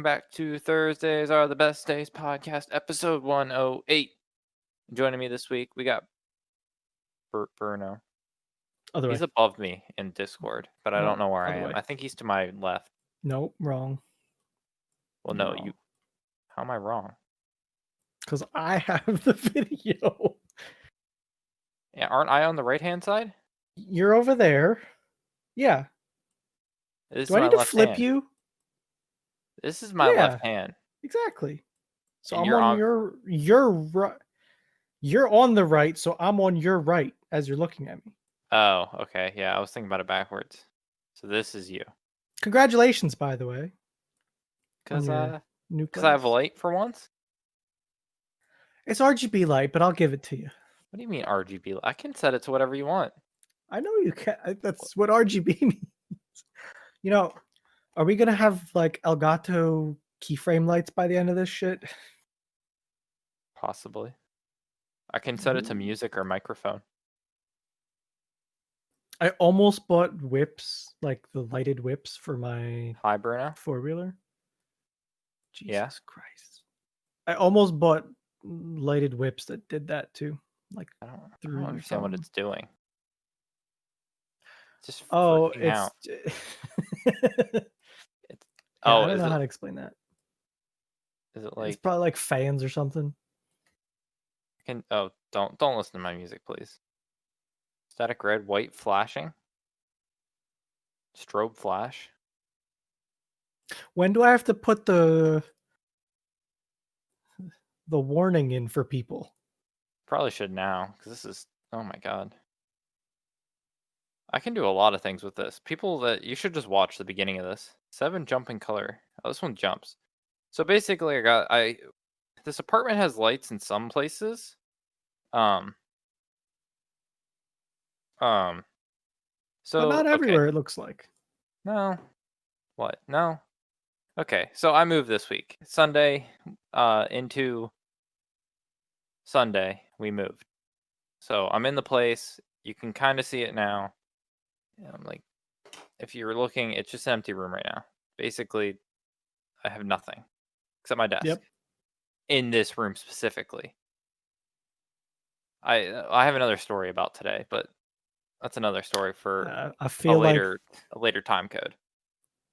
back to Thursdays Are the Best Days podcast, episode 108. Joining me this week, we got Bruno. Other He's way. above me in Discord, but I don't know where I other am. way. I think he's to my left. Nope, wrong. Well, You're no, wrong. you. How am I wrong? Because I have the video. Yeah, aren't I on the right-hand side? You're over there. Yeah. This Do is I my need to left flip hand. you? This is my left hand. Exactly. So And I'm you're on your right. You're on the right, so I'm on your right as you're looking at me. Oh, okay. Yeah, I was thinking about it backwards. So this is you. Congratulations, by the way. Because new I have a place. light for once? It's RGB light, but I'll give it to you. What do you mean RGB? I can set it to whatever you want. I know you can. That's what RGB means. You know, are we gonna have like Elgato keyframe lights by the end of this shit? Possibly. I can set it to music or microphone. I almost bought whips, like the lighted whips for my Hi, Bruno. four-wheeler. Jesus Yeah. Christ. I almost bought lighted whips that did that too. Like I don't through your understand what phone. it's doing. It's just Oh, freaking out. Yeah, I don't know how to explain that. Is it It's like probably like fans or something. don't listen to my music, please. Static red, white flashing. Strobe flash. When do I have to put the warning in for people? Probably should now, because this is, oh my god. I can do a lot of things with this. People that you should just watch the beginning of this. 7 jumping color. Oh, this one jumps. So basically this apartment has lights in some places. So But not everywhere, it looks like. No. What? No. Okay, so I moved this week. Sunday into Sunday, we moved. So I'm in the place. You can kind of see it now. I'm like, if you're looking, it's just an empty room right now. Basically, I have nothing except my desk. Yep. In this room specifically. I have another story about today, but that's another story for I feel a later time code.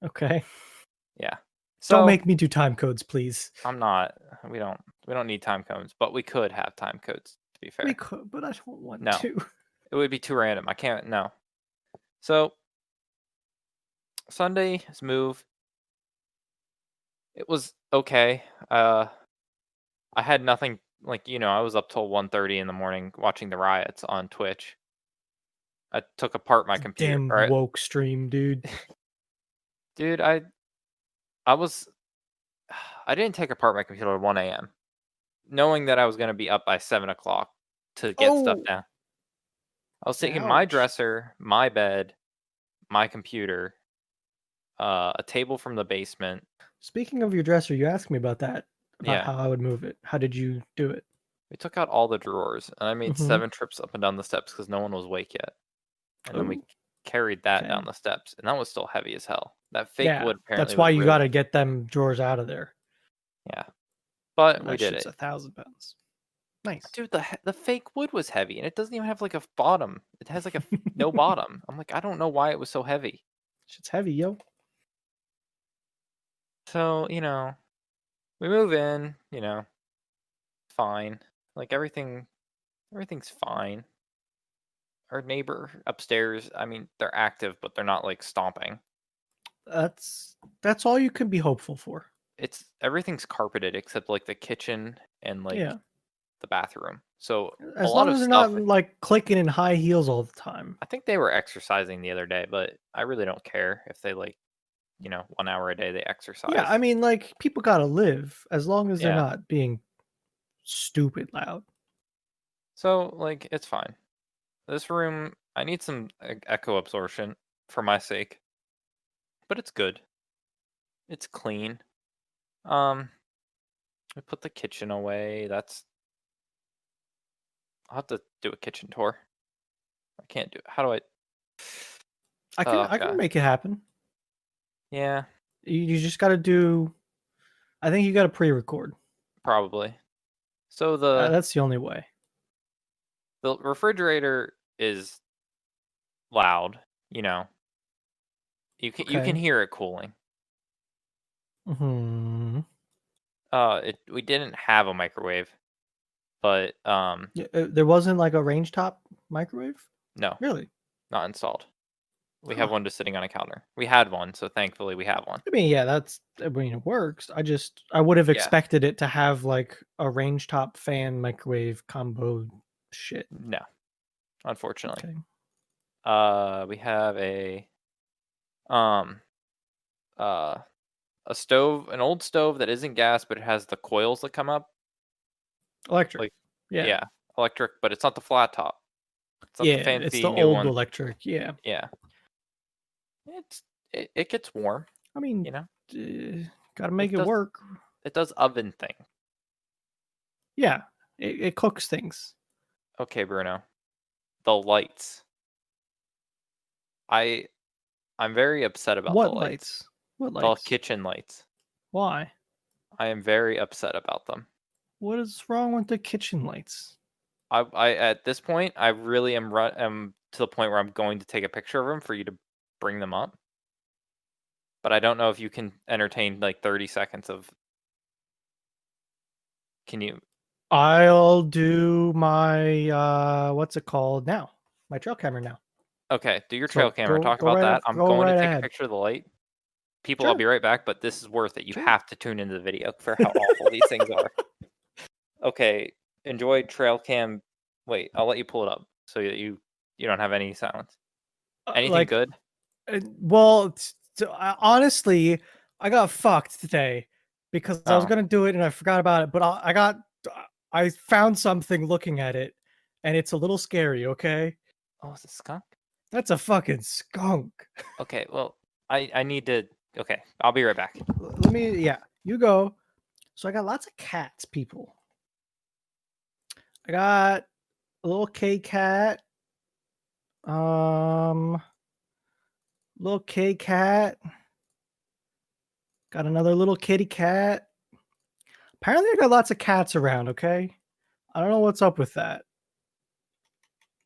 Okay. Yeah. So don't make me do time codes, please. I'm not. We don't need time codes, but we could have time codes, to be fair. We could, but I don't want No. to. It would be too random. I can't. No. So Sunday's move. It was okay. I had nothing. Like, I was up till 1:30 in the morning watching the riots on Twitch. I took apart my computer. Damn Right? woke stream, dude. Dude, I didn't take apart my computer at 1 a.m. knowing that I was going to be up by 7 o'clock to get stuff down. I was taking my dresser, my bed, my computer, a table from the basement. Speaking of your dresser, you asked me about that, about Yeah. how I would move it. How did you do it? We took out all the drawers, and I made 7 trips up and down the steps because no one was awake yet. And then we carried that down the steps, and that was still heavy as hell. That fake wood apparently. That's why you got to get them drawers out of there. Yeah, but we did it. 1,000 pounds. Nice, dude. The fake wood was heavy, and it doesn't even have like a bottom. It has like a no bottom. I'm like, I don't know why it was so heavy. Shit's heavy, yo. So we move in. Fine. Like everything's fine. Our neighbor upstairs, I mean, they're active, but they're not like stomping. That's all you can be hopeful for. Everything's carpeted except like the kitchen and like the bathroom. So as long as they're not like clicking in high heels all the time. I think they were exercising the other day, but I really don't care if they 1 hour a day they exercise. Yeah, I mean, like, people gotta live as long as they're not being stupid loud. So like it's fine. This room, I need some echo absorption for my sake, but it's good. It's clean. We put the kitchen away. I'll have to do a kitchen tour. I can't do it. How do I? I can make it happen. Yeah. You just got to do I think you got to pre-record. Probably. So the That's the only way. the refrigerator is loud. You know, you can Okay. hear it cooling. Hmm. We didn't have a microwave, but Yeah, there wasn't like a range top microwave? no, Really? not installed. We have Huh. one just sitting on a counter. We had one, so thankfully we have one. I mean, yeah, I mean, it works. I would have Yeah. expected it to have like a range top fan microwave combo shit. No, unfortunately. Okay. We have um uh a stove, an old stove that isn't gas, but it has the coils that come up. Electric. Like, Yeah. yeah, electric, but it's not the flat top. It's not Yeah, the it's the fancy new old one. electric. Yeah. Yeah, it gets warm. I mean, You know, got to make it it does work. it does oven thing. Yeah. It cooks things. Okay, Bruno. The lights. I I'm very upset about the What lights. lights? What The lights? kitchen lights. Why? I am very upset about them. What is wrong with the kitchen lights? I at this point, I really am to the point where I'm going to take a picture of them for you to bring them up. But I don't know if you can entertain like 30 seconds of. Can you? I'll do my what's it called now? My trail camera now. Okay, do your trail So camera. Talk about that. I'm go going to right take a ahead. picture of the light. People, I'll Sure, be right back, but this is worth it. You sure. have to tune into the video for how awful these things are. Okay, enjoy trail cam. Wait, I'll let you pull it up so that you don't have any silence. Anything Like, good? well, honestly, I got fucked today because I was Oh, gonna do it and I forgot about it. But I found something looking at it, and it's a little scary. Okay, oh, is it skunk? that's a fucking skunk. Okay, well, I need to. Okay, I'll be right back. Let me, yeah, you go. So I got lots of cats, people. I got a little K cat. Um, little K cat. Got another little kitty cat. Apparently, I got lots of cats around. Okay, I don't know what's up with that.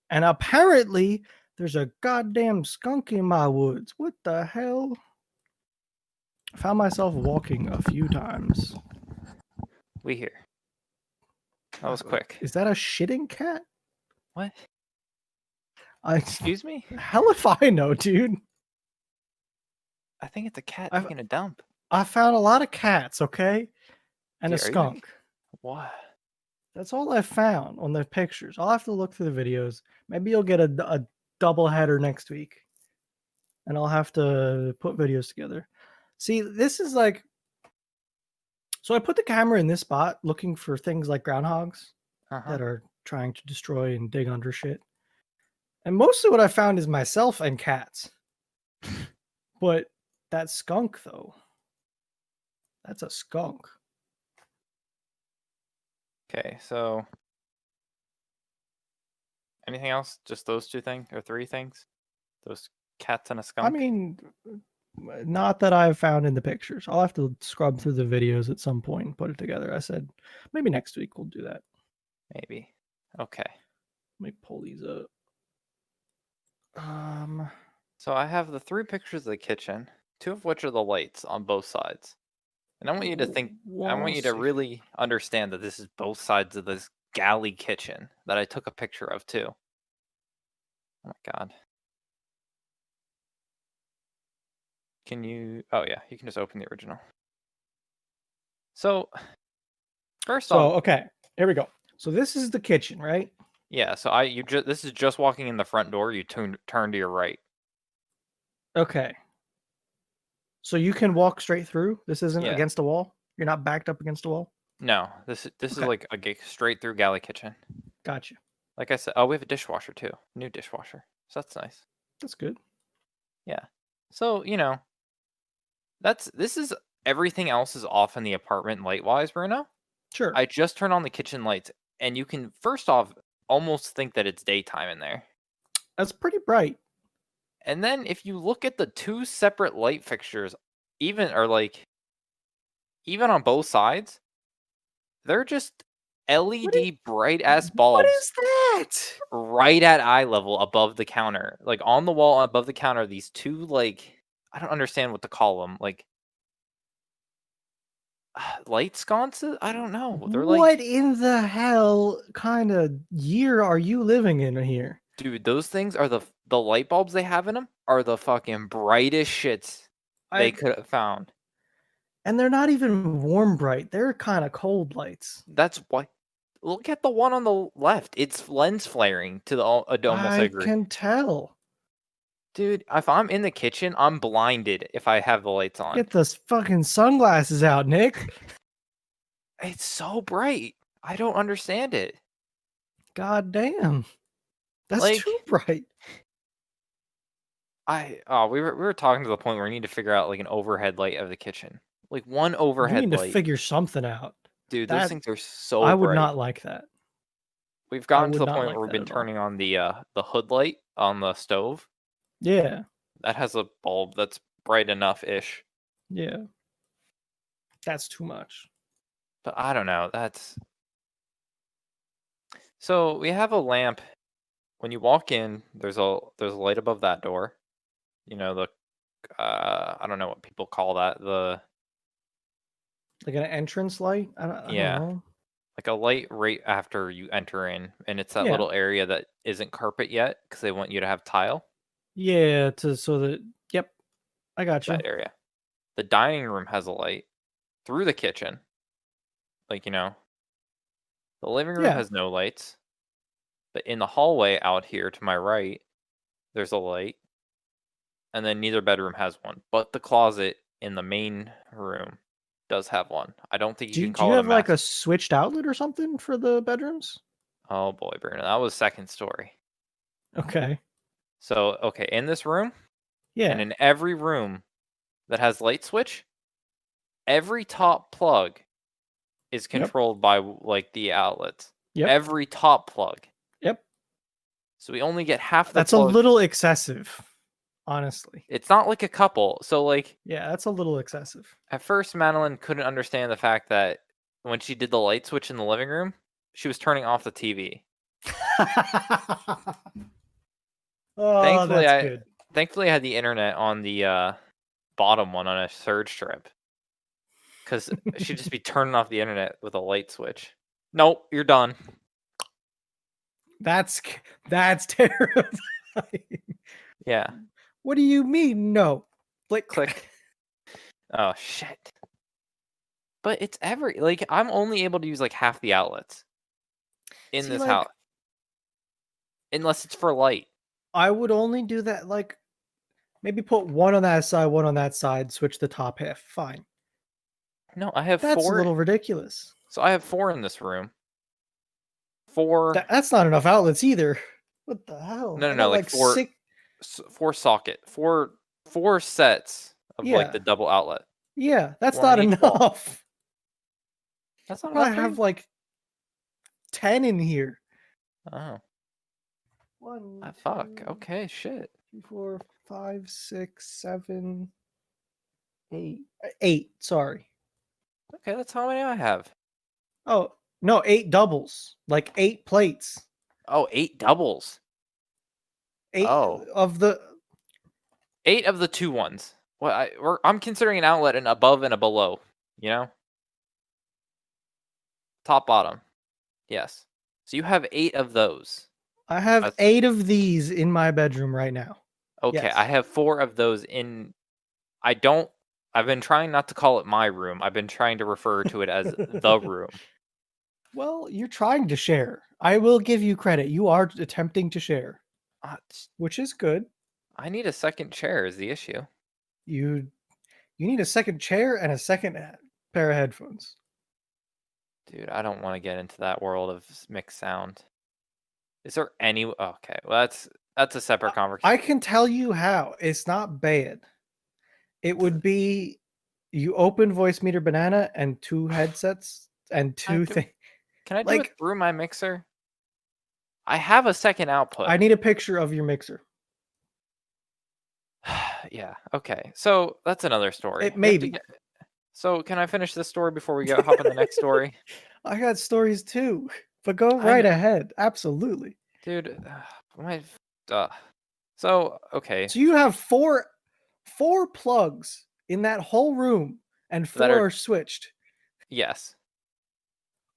And apparently, there's a goddamn skunk in my woods. What the hell? I found myself walking a few times. We here. That was quick. Is that a shitting cat? What? I Excuse me? hell if I know, dude. I think it's a cat I taking a dump. I found a lot of cats, okay, and a Dude, are you? skunk. What? That's all I found on the pictures. I'll have to look through the videos. Maybe you'll get a double header next week, and I'll have to put videos together. See, this is like, so I put the camera in this spot looking for things like groundhogs Uh huh. that are trying to destroy and dig under shit. And mostly what I found is myself and cats. But that skunk, though, that's a skunk. Okay, so anything else? Just those two things or three things? Those cats and a I skunk? mean, not that I've found in the pictures. I'll have to scrub through the videos at some point and put it together. I said maybe next week we'll do that. Maybe. Okay. Let me pull these up. Um, So I have the three pictures of the kitchen, two of which are the lights on both sides. And I want you to think, I want we'll you to see. really understand that this is both sides of this galley kitchen that I took a picture of too. Oh my god. Can you? Oh yeah, you can just open the original. So first off, So okay, here we go. So this is the kitchen, right? yeah. So you just this is just walking in the front door. You turn to your right. Okay. So you can walk straight through. This isn't Yeah. against a wall. You're not backed up against a wall. No, this is Okay, like a straight through galley kitchen. gotcha. Like I said, oh, we have a dishwasher too. New dishwasher. So that's nice. That's good. Yeah. So, this is everything else is off in the apartment light wise, Bruno. Sure. I just turned on the kitchen lights and you can first off almost think that it's daytime in there. That's pretty bright. And then if you look at the two separate light fixtures, even or like even on both sides, they're just What is, LED bright ass what bulbs is that? right at eye level above the counter. Like on the wall above the counter, these two like I don't understand what to call them. Like light sconces? I don't know. They're like What in the hell kind of year are you living in here? dude, those things are the light bulbs they have in them are the fucking brightest shits they I could have found. and they're not even warm bright. They're kind of cold lights. That's why. Look at the one on the left. It's lens flaring to the almost a I degree. can tell. Dude, if I'm in the kitchen, I'm blinded if I have the lights on. Get those fucking sunglasses out, Nick. It's so bright. I don't understand it. God damn. That's too Like bright. we were talking to the point where we need to figure out like an overhead light of the kitchen. Like one You overhead need to light. figure something out. Dude, those That things are so I would bright. not like that. We've I gotten to would the not point where like we've that been at all. turning on the hood light on the stove. Yeah. That has a bulb that's bright enough ish. Yeah. That's too much. But I don't know. That's so we have a lamp. When you walk in, there's a light above that door. You know, the I don't know what people call that. The Like an entrance light? I don't yeah, know. like a light right after you enter in, and it's that Yeah. little area that isn't carpet yet because they want you to have tile. Yeah, to so that yep, I got you. That area. The dining room has a light through the kitchen. Like, the living room Yeah. has no lights, but in the hallway out here to my right, there's a light, and then neither bedroom has one. But the closet in the main room does have one. I don't think you can Do you call it a have like a master. switched outlet or something for the bedrooms? Oh boy, Bruno, that was second story. Okay. So, okay, in this room and Yeah. in every room that has light switch, every top plug is Yep. controlled by like the outlets. Yep. Every top plug. Yep. So we only get half the That's a plug. little excessive, honestly. It's not like a couple. So like Yeah, that's a little excessive. at first Madeline couldn't understand the fact that when she did the light switch in the living room, she was turning off the TV. Oh, Thankfully that's I good. thankfully I had the internet on the bottom one on a surge trip. Cause she'd just be turning off the internet with a light switch. Nope, you're done. That's that's terrifying. Yeah. What do you mean? No. Like Click. Oh shit. But it's like I'm only able to use like half the outlets in see, this like house. Unless it's for light. I would only do that. Like maybe put one on that side, one on that side. Switch the top half. Fine. No, I have That's a four. little ridiculous. So I have four in this room. Four. That's not enough outlets either. What the hell? No, no, I no. got Like like four. six. Four socket. Four sets of like Yeah, the double outlet. yeah. That's Four on not each wall. enough. That's I not enough probably for you. have like 10 in here. Oh. One, Fuck. two, Okay. Shit. three, 4, 5, 6, 7, 8. 8. Sorry. Okay, that's how many I have. Oh no, 8 doubles. Like 8 plates. Oh, eight doubles. 8 Oh. of the. Eight of the two ones. Well, I'm considering an outlet an above and a below. You know, top bottom. Yes. So you have eight of those. I have That's 8 of these in my bedroom right now. okay. I Yes. have four of those in. I don't. I've been trying not to call it my room. I've been trying to refer to it as the room. Well, you're trying to share. I will give you credit. You are attempting to share, which is good. I need a second chair. Is the issue? You you need a second chair and a second pair of headphones. Dude, I don't want to get into that world of mixed sound. Is there any? Okay, well that's a separate conversation. I can tell you how. It's not bad. It would be you open voice meter banana and two headsets and I two do. things. Can I do it Like through my mixer? I have a second output. I need a picture of your mixer. Yeah. Okay. So that's another story. It We have to maybe. get. So can I finish this story before we go hop on the next story? I got stories too, but go I right know, ahead. Absolutely. dude. My, uh, so okay, So you have four plugs in that whole room, and that four are are switched. yes.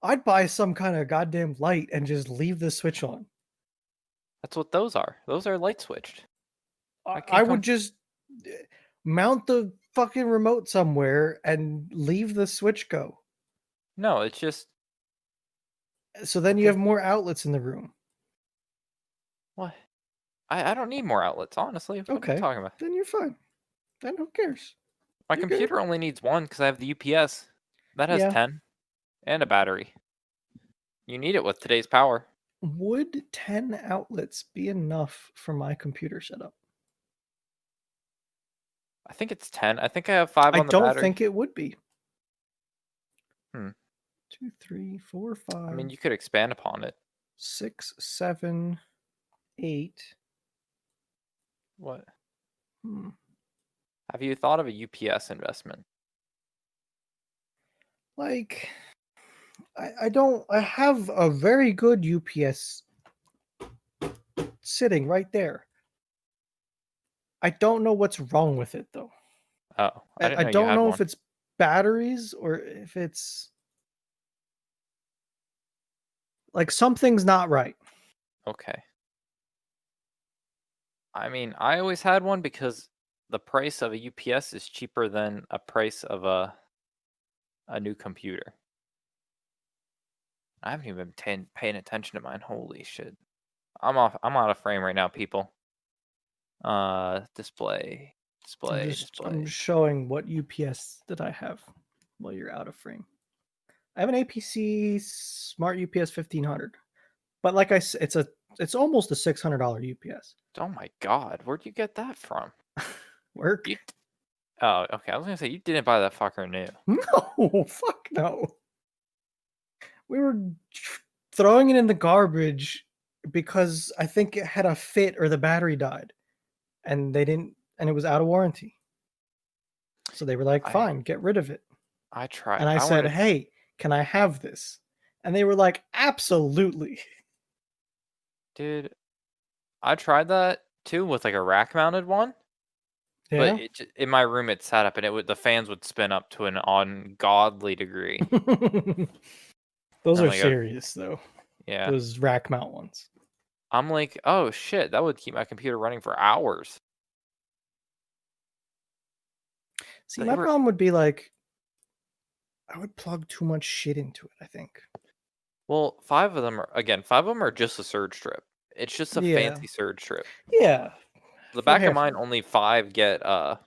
I'd buy some kind of goddamn light and just leave the switch on. That's what those are. Those are light switched. I can I would come. just eh, mount the fucking remote somewhere and leave the switch go. No, it's just So then you okay. have more outlets in the room. What? I don't need more outlets, honestly. What are you Okay, talking about? then you're fine. Then who cares? My You're good. computer only needs one because I have the UPS. That has Yeah. 10 and a battery. You need it with today's power. Would 10 outlets be enough for my computer setup? I think it's 10. I think I have 5 I on the don't battery. think it would be. Hmm. Two, three, four, I mean, five, you could expand upon it. 6, 7, 8. What? Hmm. Have you thought of a UPS investment? Like, I don't. I have a very good UPS sitting right there. I don't know what's wrong with it though. Oh, I didn't I know you don't had know one. if it's batteries or if it's like something's not right. Okay. I mean, I always had one because the price of a UPS is cheaper than a price of a new computer. I haven't even been paying attention to mine. Holy shit. I'm out of frame right now, people. Display, I'm display. showing what UPS that I have while you're out of frame. I have an APC Smart UPS 1500, but like I said, it's almost a $600 UPS. Oh my god, where'd you get that from? Work? You Oh, okay, I was gonna say, you didn't buy that fucker new. No, fuck no. We were throwing it in the garbage because I think it had a fit or the battery died, and they didn't, and it was out of warranty. So they were like, I "Fine, get rid of it." I tried. And I I said, wanted "Hey, can I have this?" And they were like, "Absolutely." dude, I tried that too with, like, a rack-mounted one, but Yeah. in my room, it sat up and it would the fans would spin up to an ungodly degree. Those I'm are like, "Oh" serious though. yeah. Those rack mount ones. I'm like, "Oh, shit, that would keep my computer running for hours." See, They my were problem would be like I would plug too much shit into it, I think. well, 5 of them are again, 5 of them are just a surge strip. It's just a Yeah. fancy surge strip. Yeah. The For back of half of mine, it. only 5 get, um,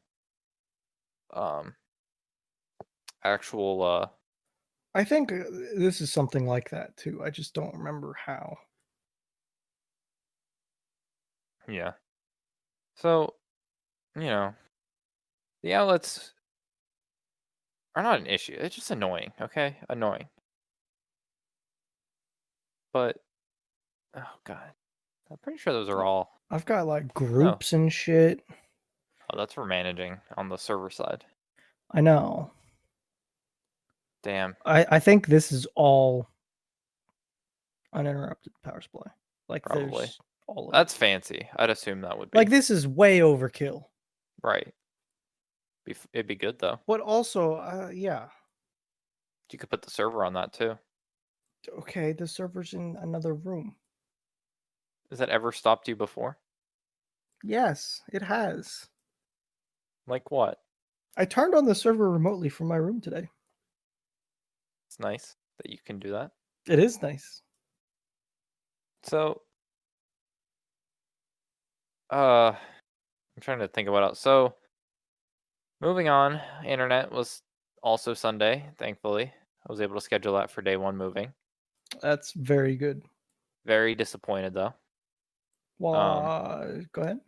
actual, I think this is something like that too. I just don't remember how. yeah. So, you know, the outlets are not an issue. It's just annoying, okay? Annoying. But, oh god. I'm pretty sure those are all I've got like no. groups and shit. Oh, that's for managing on the server side. I know. Damn, I think this is all uninterrupted power supply. Like probably. there's all of it. That's fancy. I'd assume that would Like be. this is way overkill. Right. It'd be good though. But also, yeah. You could put the server on that too. Okay, the server's in another room. Has that ever stopped you before? Yes, it has. Like what? I turned on the server remotely from my room today. It's nice that you can do that. It is nice. So, I'm trying to think of what else. So, moving on, internet was also Sunday, thankfully. I was able to schedule that for day 1 moving. That's very good. Very disappointed though. Um, Go ahead.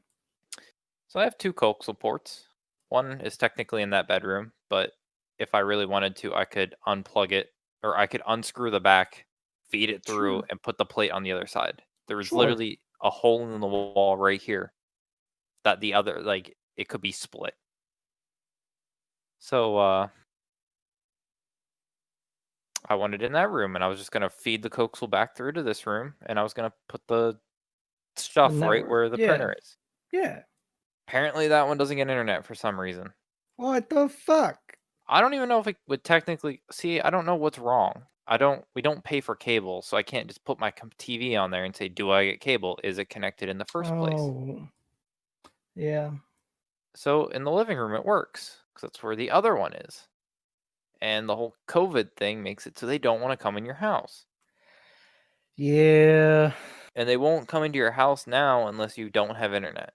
so I have 2 coaxial ports. One is technically in that bedroom, but if I really wanted to, I could unplug it or I could unscrew the back, feed it through, Sure. and put the plate on the other side. There was Sure. literally a hole in the wall right here that the other like it could be split. So I wanted in that room, and I was just gonna feed the coaxial back through to this room, and I was gonna put the The stuff right network. where the Yeah. printer is. Yeah. Apparently, that one doesn't get internet for some reason. What the fuck? I don't even know if it would technically see. I don't know what's wrong. I don't. We don't pay for cable, so I can't just put my TV on there and say, "Do I get cable? Is it connected in the first place?" Oh. Yeah. So in the living room, it works because that's where the other one is. And the whole COVID thing makes it so they don't want to come in your house. Yeah. And they won't come into your house now unless you don't have internet.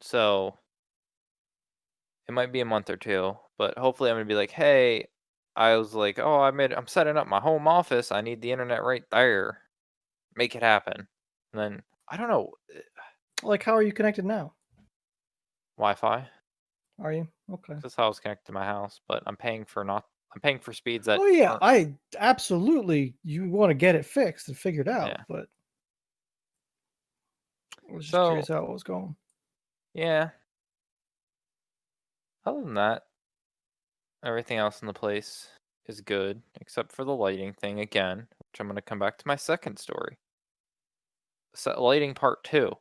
So it might be a month or two, but hopefully I'm gonna be like, hey, I was like, oh, I'm setting up my home office. I need the internet right there. Make it happen. And then I don't know, Like, how are you connected now? Wi-Fi. Are you? Okay. That's how I was connected to my house, but I'm paying for speeds that Oh yeah, aren't. I absolutely you want to get it fixed and figured out, Yeah. but I was just curious So how it was going. yeah. Other than that, everything else in the place is good, except for the lighting thing again, which I'm gonna come back to my second story. So lighting part two.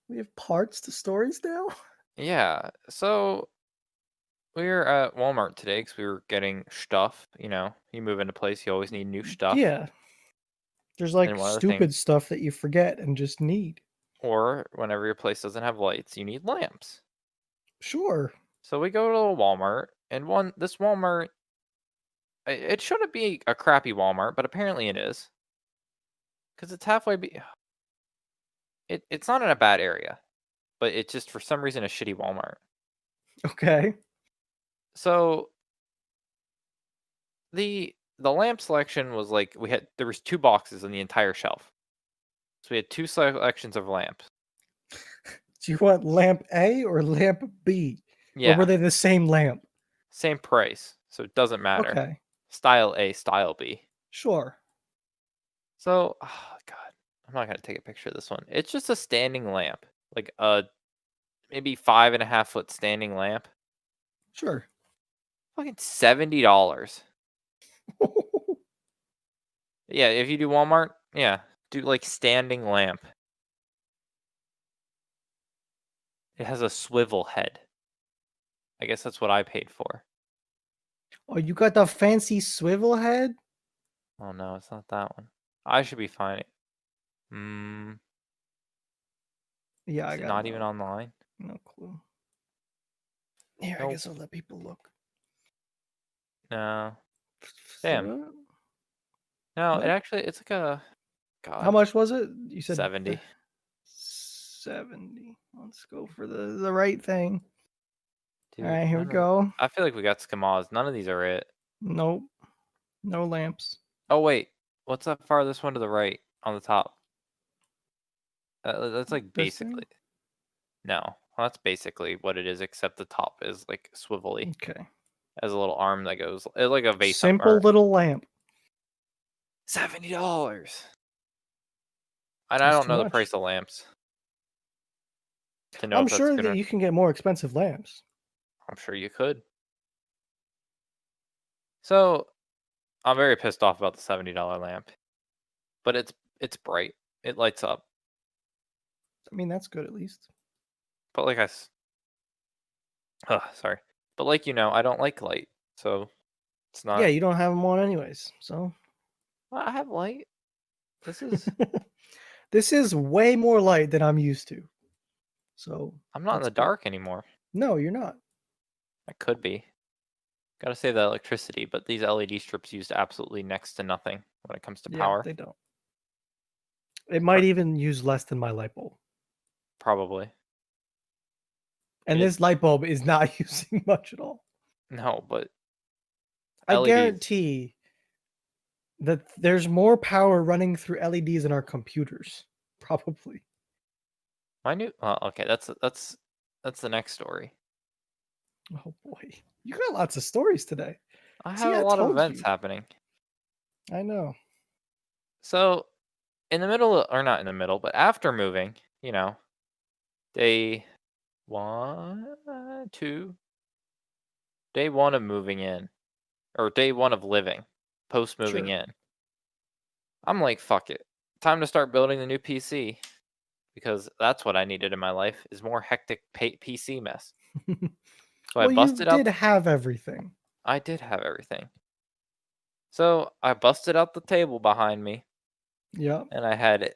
We have parts to stories now? Yeah. So we were at Walmart today because we were getting stuff. You move into place, you always need new stuff. Yeah. There's And like one of the things, stupid stuff that you forget and just need. or whenever your place doesn't have lights, you need lamps. Sure. So we go to a Walmart, and this Walmart, it shouldn't be a crappy Walmart, but apparently it is because it's halfway. It's not in a bad area, but it's just for some reason a shitty Walmart. Okay. So the lamp selection was like there was two boxes on the entire shelf. So we had two selections of lamps. Do you want lamp A or lamp B? Or were Yeah, they the same lamp? same price, so it doesn't matter. Okay. Style A, style B. Sure. So, oh god, I'm not gonna take a picture of this one. It's just a standing lamp, like a maybe 5.5 foot standing lamp. Sure. Fucking $70. Yeah, if you do Walmart, yeah, do like standing lamp. It has a swivel head. I guess that's what I paid for. Oh, you got the fancy swivel head? Oh no, it's not that one. I should be fine. Hmm, Yeah, I is it got not even no online? no clue. Here, I Nope. guess I'll let people look. No. Damn. No, What? it's like a How god, much was it? You said 70. 70. Let's go for the right thing. All Dude, right, here we none of go. I feel like we got scammers. None of these are it. Nope, no lamps. Oh wait, what's that farthest one to the right on the top? That's like This thing? basically no. Well, that's basically what it is, except the top is like swivelly. Okay. Has a little arm that goes it's like a vase up Simple or little lamp. $70. And I That's don't too know the much. price of lamps to know I'm if that's sure that gonna. you can get more expensive lamps. I'm sure you could. So I'm very pissed off about the $70 lamp, but it's bright. It lights up. I mean, that's good at least. But sorry. But like I don't like light, so it's Yeah, not. you don't have them on anyways. So Well, I have light. This is. this is way more light than I'm used to. So I'm not in that's the good. dark anymore. No, you're not. I could be. Gotta save that electricity, but these LED strips used absolutely next to nothing when it comes to Yeah, power. they don't. It might even use less than my light bulb. Probably. And It this light bulb is not using much at all. no, but I LEDs. guarantee that there's more power running through LEDs in our computers. Probably. My new. Well, okay, that's the next story. Oh boy. You got lots of stories today. I See, have a I lot of told events you. happening. I know. So in the middle, or not in the middle, but after moving, day one, two, day one of moving in. or day one of living, post moving Sure. in. I'm like, fuck it, time to start building the new PC because that's what I needed in my life is more hectic PC mess. So I Well, you busted out did the. have everything. I did have everything. So I busted out the table behind me, Yep. and I had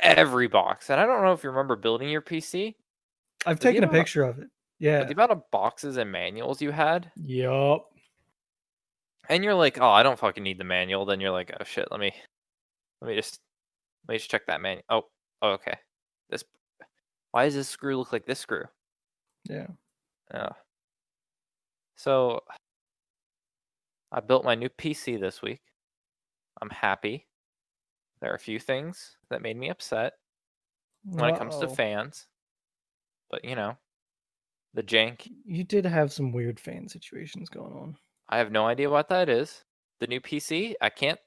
every box. And I don't know if you remember building your PC, I've but the taken a amount of picture of it. but the Yeah. amount of boxes and manuals you had, Yup. and you're like, oh, I don't fucking need the manual. Then you're like, oh shit, let me just check that manual. Oh, okay. This Why does this screw look like this screw? Yeah. Uh, so I built my new PC this week. I'm happy. There are a few things that made me upset when it comes to Uh-oh. fans, but the jank. You did have some weird fan situations going on. I have no idea what that is. The new PC, I can't.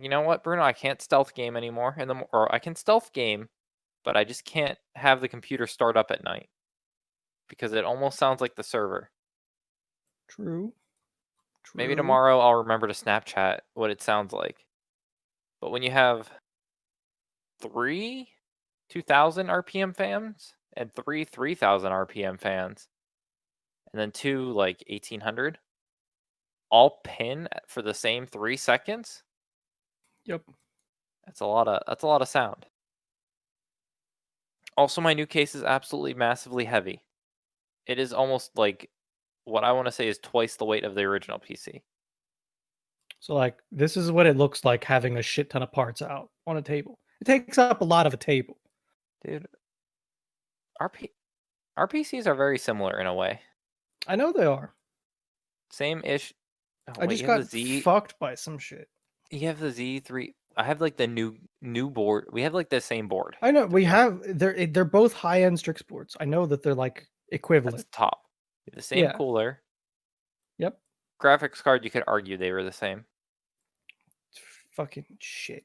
You know what, Bruno? I can't stealth game anymore. Or I can stealth game, but I just can't have the computer start up at night because it almost sounds like the server. True. Maybe True. tomorrow I'll remember to Snapchat what it sounds like. But when you have three 2000 RPM fans and three 3000 RPM fans, and then two like 1800, all pin for the same 3 seconds, Yep. that's a lot of sound. Also, my new case is absolutely massively heavy. It is almost like what I want to say is twice the weight of the original PC. So like this is what it looks like having a shit ton of parts out on a table. It takes up a lot of a table. Dude, our our PCs are very similar in a way. I know they are. Same ish. Oh I wait, just got fucked by some shit. You have the Z3. I have like the new board. We have like the same board. I know we The same have they're both high end Strix boards. I know that they're like That's equivalent. the top. The same Yeah. cooler. Yep. Graphics card, you could argue they were the same. Fucking shit.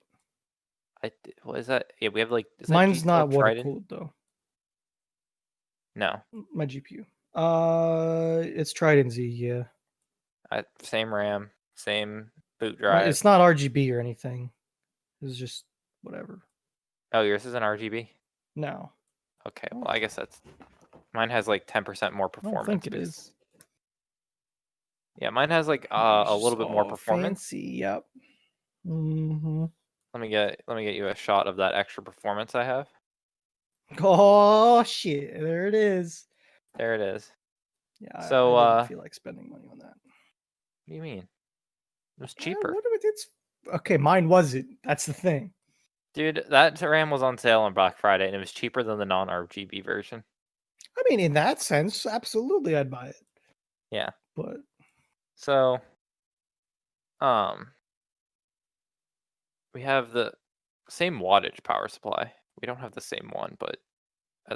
What is that? Yeah, we have like, is that Mine's G12 not water Trident? cooled though. No. My GPU. It's Trident Z. Yeah. Same RAM, same boot Right. drive. It's not RGB or anything. It's just whatever. Oh, yours is an RGB? No, Okay, well, I guess mine has like 10% more I don't think performance it because, is. yeah, mine has like It's a just little bit more all performance. fancy. Yep. Hmm. Let me get you a shot of that extra performance I have. Oh shit! There it is. There it is. Yeah, I So, didn't feel like spending money on that. what do you mean? It was cheaper. What if it's okay? Mine wasn't. That's the thing. Dude, that RAM was on sale on Black Friday and it was cheaper than the non-RGB version. I mean, in that sense, absolutely, I'd buy it. Yeah. But So, um, we have the same wattage power supply. We don't have the same one, but uh,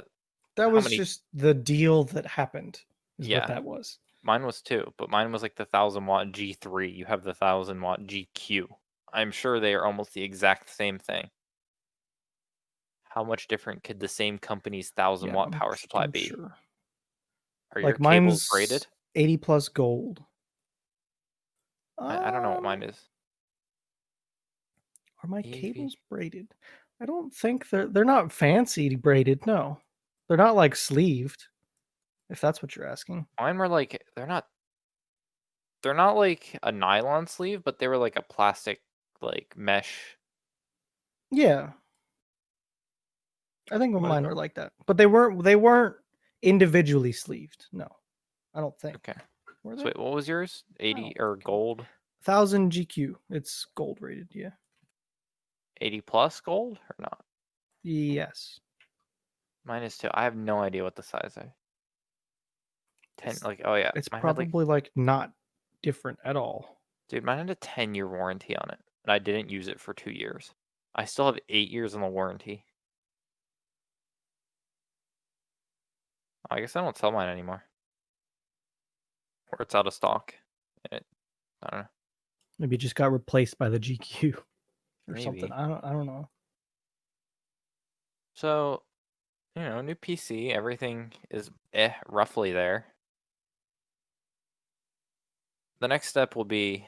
that how was many? just the deal that happened. Is what Yeah, that was. mine was too, but mine was like the 1000 watt G3. You have the 1000 watt GQ. I'm sure they are almost the exact same thing. How much different could the same company's 1000 Yeah, watt power supply I'm be? sure. Are your Like cables mine's braided? 80 plus gold. I don't know what Um, mine is. are my EHV. cables braided? I don't think they're not fancy braided. No, they're not like sleeved. If that's what you're asking. Mine were like they're not like a nylon sleeve, but they were like a plastic like mesh. Yeah, I think What? mine were like that, but they weren't individually sleeved. No, I don't think. Okay. Were So they? wait, what was yours? I 80 don't or fucking know. gold? 1000 GQ. It's gold rated. Yeah. 80 plus gold or not? Yes. Mine is too. I have no idea what the size are. 10 It's like, oh yeah, it's mine had like, probably like not different at all. dude, mine had a 10-year warranty on it, and I didn't use it for 2 years. I still have 8 years on the warranty. I guess I don't sell mine anymore, or it's out of stock. And I don't know. Maybe it just got replaced by the GQ or something. Maybe. I don't know. So, new PC, everything is roughly there. the next step will be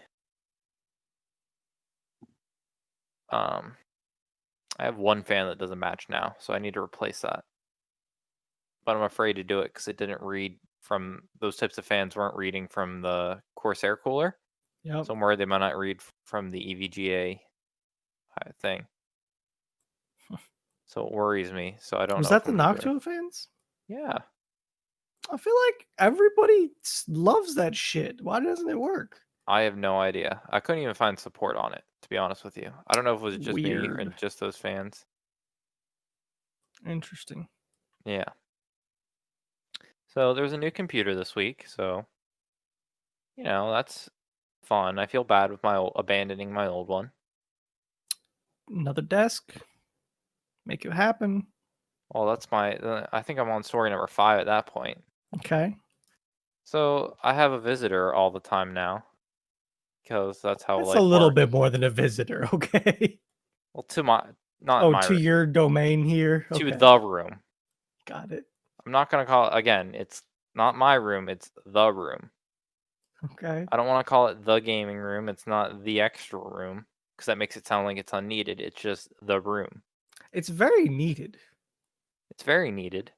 I have one fan that doesn't match now, so I need to replace that. But I'm afraid to do it because it didn't read from those types of fans weren't reading from the Corsair cooler. Yep. So I'm worried they might not read from the EVGA thing. So it worries me. So I don't Was know if that the I'm gonna do it. Noctua fans? Yeah, I feel like everybody loves that shit. Why doesn't it work? I have no idea. I couldn't even find support on it, to be honest with you. I don't know if it was just me Weird. and just those fans. Interesting. Yeah. So there's a new computer this week, so that's fun. I feel bad with abandoning my old one. Another desk. Make it happen. Well, that's I think I'm on story number 5 at that point. Okay. So I have a visitor all the time now because that's how That's a life little works. bit more than a visitor, okay? Well, not Oh, my to room, your domain here. to Okay. the room. Got it. I'm not gonna call it again. It's not my room. It's the room. Okay. I don't want to call it the gaming room. It's not the extra room because that makes it sound like it's unneeded. It's just the room. It's very needed. It's very needed.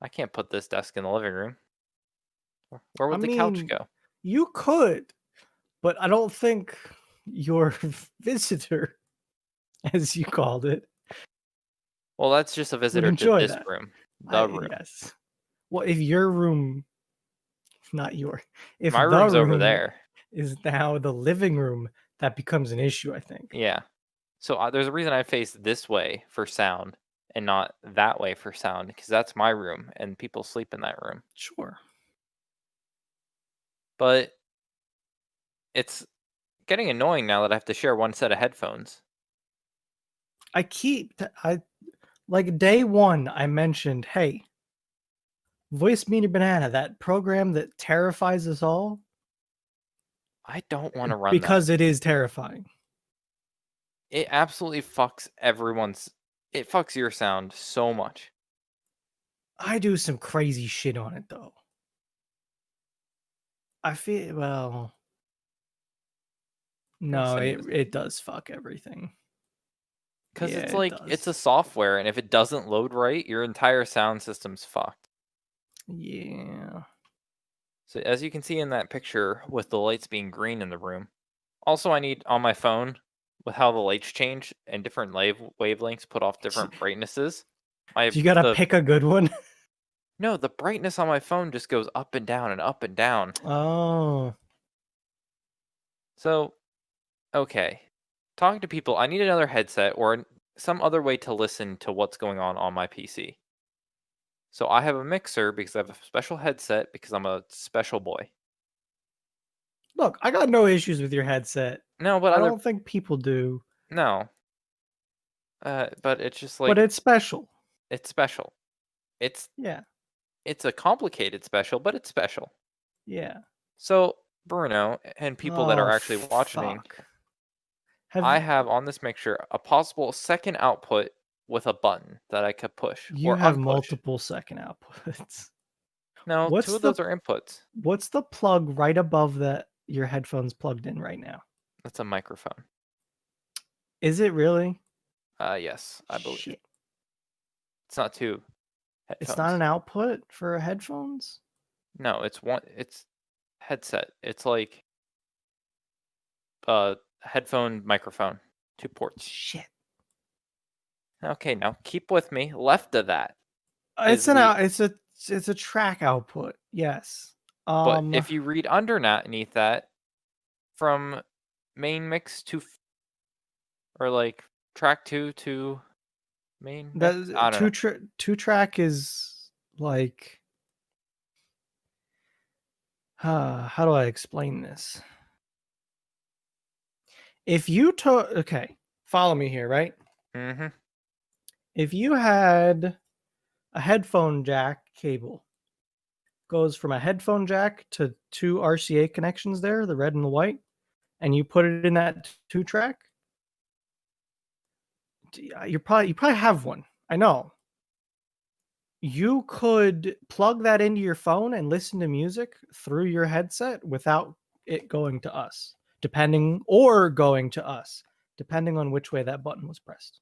I can't put this desk in the living room. Where I would the couch mean, go? you could, but I don't think your visitor, as you called it, Well, that's just a would visitor to enjoy this that. room, I the room. yes. Well, if your room, not your, if My the room's over room there. is now the living room, that becomes an issue, I think. Yeah. So there's a reason I face this way for sound and not that way for sound because that's my room and people sleep in that room. Sure. But it's getting annoying now that I have to share one set of headphones. I like day one, I mentioned, hey, Voice Meter Banana, that program that terrifies us all, I don't want to run that. because it is terrifying. It absolutely it fucks your sound so much. I do some crazy shit on it though. I feel well, I'm gonna no, send you it this it does fuck everything. because Yeah, it's it like it's does. a software, and if it doesn't load right, your entire sound system's fucked. Yeah. So as you can see in that picture with the lights being green in the room. Also, I need on my phone with how the lights change and different wavelengths put off different brightnesses. My You gotta the pick a good one. No, the brightness on my phone just goes up and down and up and down. Oh, So, okay. Talking to people, I need another headset or some other way to listen to what's going on my PC. So I have a mixer because I have a special headset because I'm a special boy. look, I got no issues with your headset. No, but I other don't think people do, no. But it's just but like it's special. it's special. It's Yeah. it's a complicated special, but it's special. Yeah. So, Bruno and people that are Oh, actually watching, fuck. I Have have on this mixture a possible second output with a button that I could push you or have unpush. multiple second outputs? No, two What's of the those are inputs. what's the plug right above that your headphones plugged in right now? That's a microphone. Is it really? Yes, I believe. Shit. It's not two It's not headphones. an output for headphones? No, it's headset. It's like a headphone microphone. Two ports. Shit. Okay, now keep with me. Left of that It's is an the out it's a track output. Yes. but if you read underneath that from main mix to or like track 2 to main mix, the I don't know. two track is like how do I explain this? If you took okay, follow me here, right? Mhm. If you had a headphone jack cable goes from a headphone jack to two RCA connections there, the red and the white, and you put it in that two track, you probably have one. I know. You could plug that into your phone and listen to music through your headset without it going to us, going to us, depending on which way that button was pressed.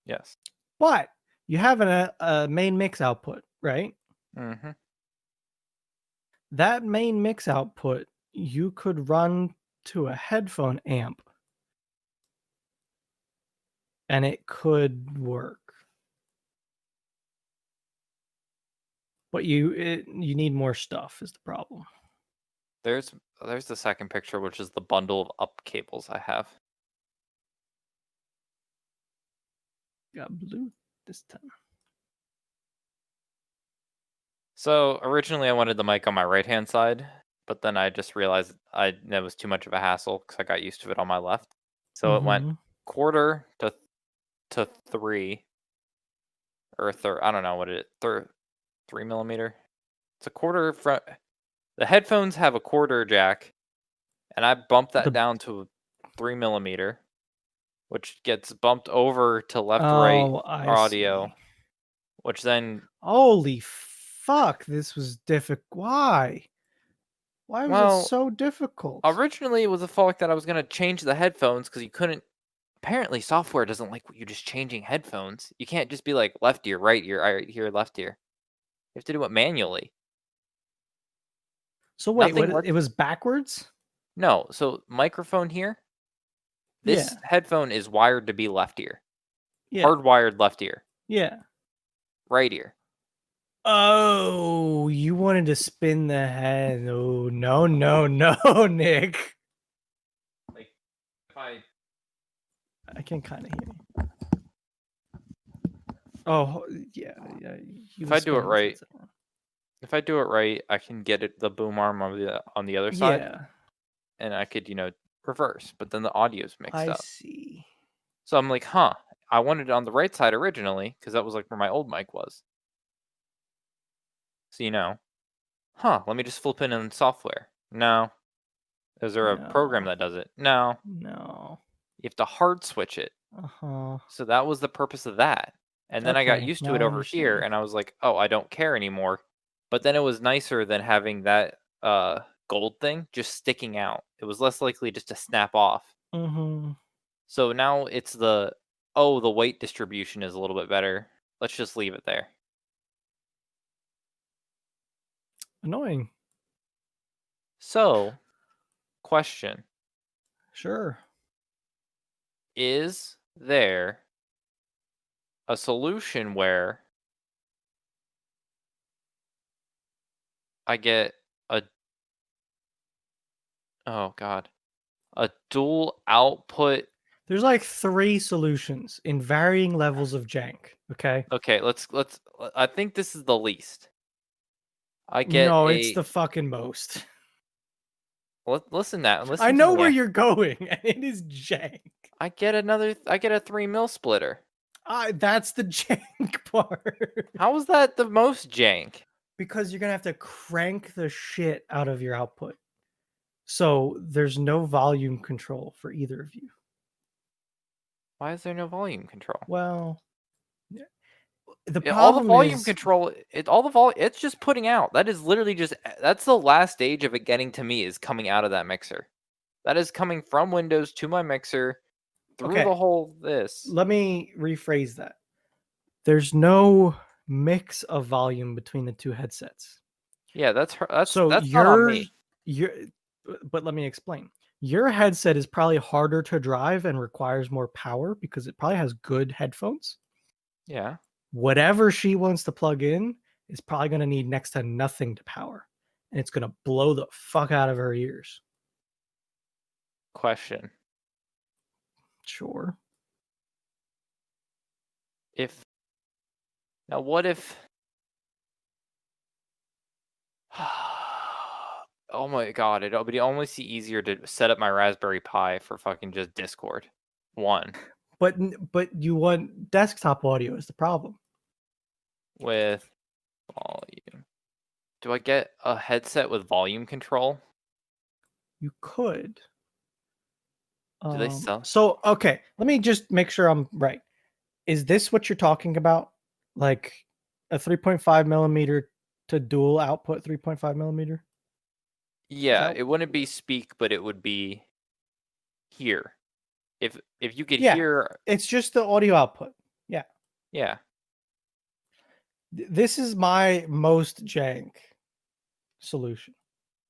Yes. But you have a main mix output, right? Mm-hmm. That main mix output you could run to a headphone amp and it could work. But you need more stuff is the problem. There's the second picture, which is the bundle of up cables I have. Got blue this time. So originally I wanted the mic on my right hand side, but then I just realized that was too much of a hassle because I got used to it on my left. So it went quarter to 3 or a third. I don't know what it is. 3 millimeter. It's a quarter front. The headphones have a quarter jack, and I bumped that down to 3 millimeter, which gets bumped over to left right I audio, see. which then Holy fuck, this was difficult. Why? Why was it well so difficult? originally it was a fault that I was gonna change the headphones because you couldn't. Apparently, software doesn't like you just changing headphones. You can't just be like left ear, right ear, right ear, left ear. You have to do it manually. So wait, Nothing what? lets. It was backwards? No, so microphone here. This Yeah. headphone is wired to be left ear, Yeah. hardwired left ear, Yeah. right ear. Oh, you wanted to spin the head. Oh, no, no, no, Nick. Like if I I can kind of hear you. Oh, yeah, yeah. He if I was do it spinning his right, headset wrong. if I do it right, I can get it the boom arm on the other side, Yeah, and I could reverse. But then the audio's mixed I up. see. So I'm like, huh. I wanted it on the right side originally because that was like where my old mic was. So let me just flip it in software. No. Is there a program No, that does it? No. no. You have to hard switch it. Uh-huh. So that was the purpose of that. And then I got Okay, used to now it I over here understand. and I was like, "Oh, I don't care anymore." But then it was nicer than having that gold thing just sticking out. It was less likely just to snap off. Mm-hmm. So now it's the weight distribution is a little bit better. Let's just leave it there. Annoying. So, question, Sure. is there a solution where I get a oh god, a dual output. There's like 3 solutions in varying levels of jank, okay? Okay, I think this is the least. I get No, it's a the fucking most. I listen to know me. where you're going, and it is jank. I get a 3 mil splitter. That's the jank part. How is that the most jank? Because you're gonna have to crank the shit out of your output. So there's no volume control for either of you. Why is there no volume control? Well, the All the problem volume is control, all the vol it's just putting out. That is literally just that's the last stage of it getting to me is coming out of that mixer. That is coming from Windows to my mixer through okay. the whole this. Let me rephrase that. There's no mix of volume between the two headsets. Yeah, So that's not on me. your but let me explain. Your headset is probably harder to drive and requires more power because it probably has good headphones. Yeah. Whatever she wants to plug in is probably going to need next to nothing to power. And it's going to blow the fuck out of her ears. Question. Sure. If now what if oh my god, it would be almost easier to set up my Raspberry Pi for fucking just Discord. One But you want desktop audio is the problem. with volume. Do I get a headset with volume control? You could. Do they sell? So okay, let me just make sure I'm right. Is this what you're talking about? Like a 3.5 millimeter to dual output 3.5 millimeter? Yeah, it wouldn't be speak, but it would be hear. If you could Yeah, hear, it's just the audio output. Yeah. yeah, This is my most jank solution.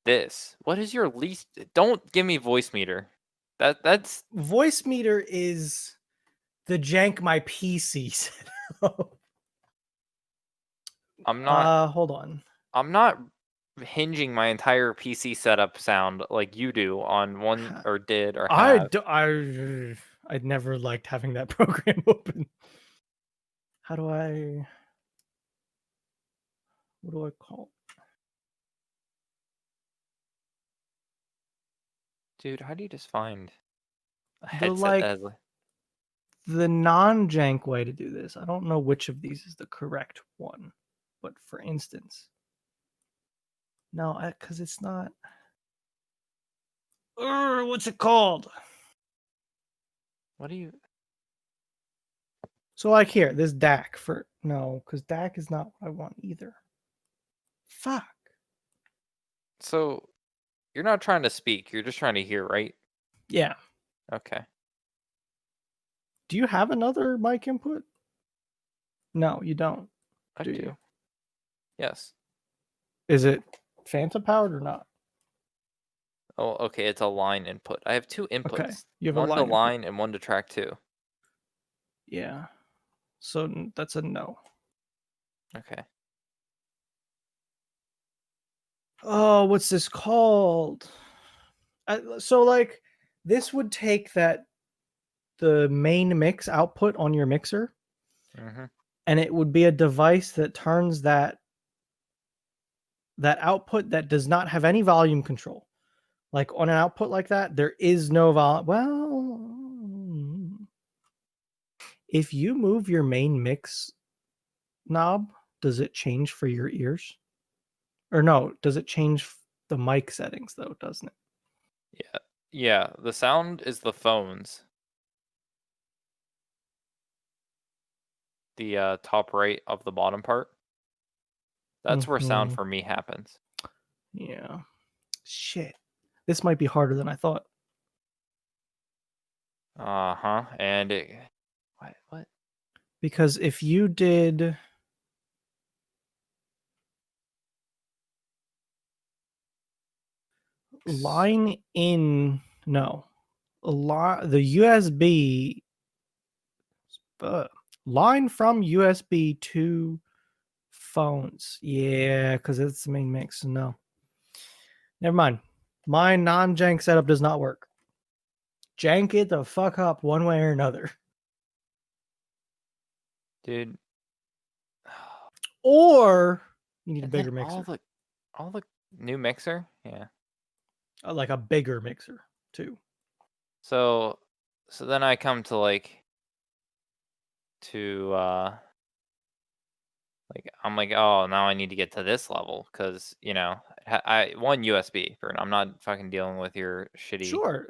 this. What is your least? Don't give me voice meter. That's Voice meter is the jank my PC set up. I'm not Hold on. I'm not hinging my entire PC setup sound like you do on one or did or have. I'd never liked having that program open. How do I? What do I call? Dude, how do you just find a The headset that like has like the non-jank way to do this. I don't know which of these is the correct one, but for instance, no, because it's not. What's it called? what do you So like here, this DAC for no, because DAC is not what I want either. Fuck. so you're not trying to speak, you're just trying to hear, right? Yeah. Okay. Do you have another mic input? No, you don't. I Do you? do. Yes. Is it Phantom powered or not? Oh, okay, it's a line input. I have two Okay, inputs. you have a One to line input. line and one to track 2. Yeah. So that's a no. Okay. Oh, what's this called? So like this would take the main mix output on your mixer, Mhm. and it would be a device that turns that output that does not have any volume control. Like on an output like that, there is no if you move your main mix knob, does it change for your ears? Or no, does it change the mic settings though, doesn't it? Yeah. Yeah, the sound is the phones. The top right of the bottom part. That's where sound Mhm. for me happens. Yeah. Shit. This might be harder than I thought. Uh-huh. And it what? Because if you did line in no, the USB line from USB to phones. Yeah, because it's the main mix. No. Never mind. My non-jank setup does not work. Jank it the fuck up one way or another. Dude. Or you need a And then bigger mixer. all the new mixer? Yeah. Like a bigger mixer too. So then I come to to I'm like, oh, now I need to get to this level because I one USB for I'm not fucking dealing with your shitty. Sure.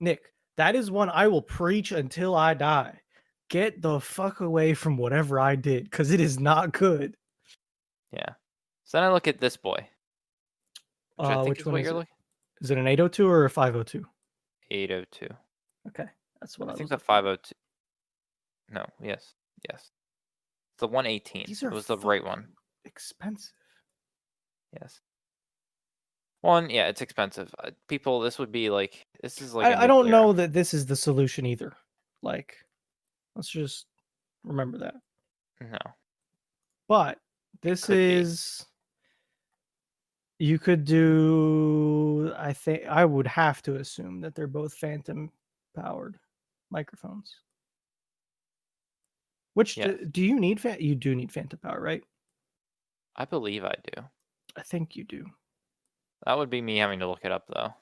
Nick, that is one I will preach until I die. Get the fuck away from whatever I did because it is not good. Yeah. So then I look at this boy, which I think Which is one what is you're it? looking. Is it an 802 or a 502? 802. Okay, that's what I I think was the looking at. 502. No. Yes. Yes. It's the 118. These It are was the right one. expensive. Yes. One. Yeah. It's expensive. People. This is like a I don't nuclear. know that this is the solution either. Like, let's just remember that. No. But It this could be. is you could do I think I would have to assume that they're both phantom powered microphones. Which Yes. do you need you do need phantom power, right? I believe I do. I think you do. That would be me having to look it up though.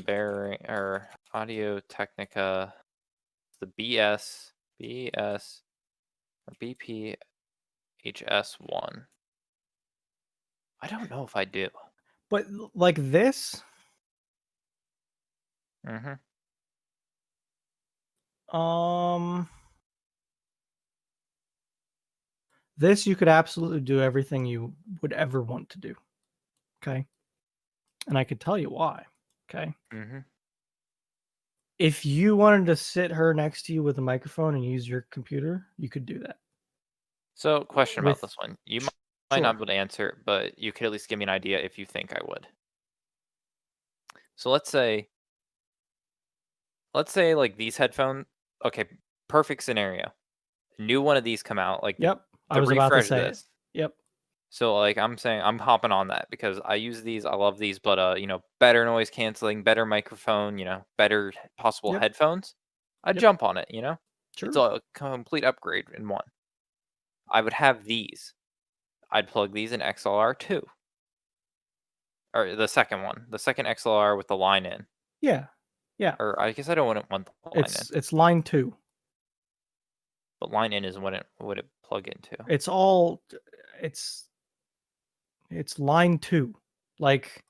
Bearing or Audio Technica, the BS or BPHS1. I don't know if I do. But like this, Mm-hmm. um this you could absolutely do everything you would ever want to do. Okay. And I could tell you why. Okay. Mm-hmm. If you wanted to sit her next to you with a microphone and use your computer, you could do that. So, question about With this one. You might not sure. be able to answer, but you could at least give me an idea if you think I would. So let's say like these headphones. Okay, perfect scenario. New one of these come out, like Yep. I the was about to refresh of say it. this. Yep. So like I'm saying, I'm hopping on that because I use these. I love these, but better noise canceling, better microphone, better possible Yep. headphones. I'd Yep. jump on it. It's Sure. a complete upgrade in one. I would have these. I'd plug these in XLR too, or the second one, the second XLR with the line in. Yeah. Yeah. Or I guess I don't want the line in, It's line 2. but line in is what it plug into. It's all it's it's line 2. Like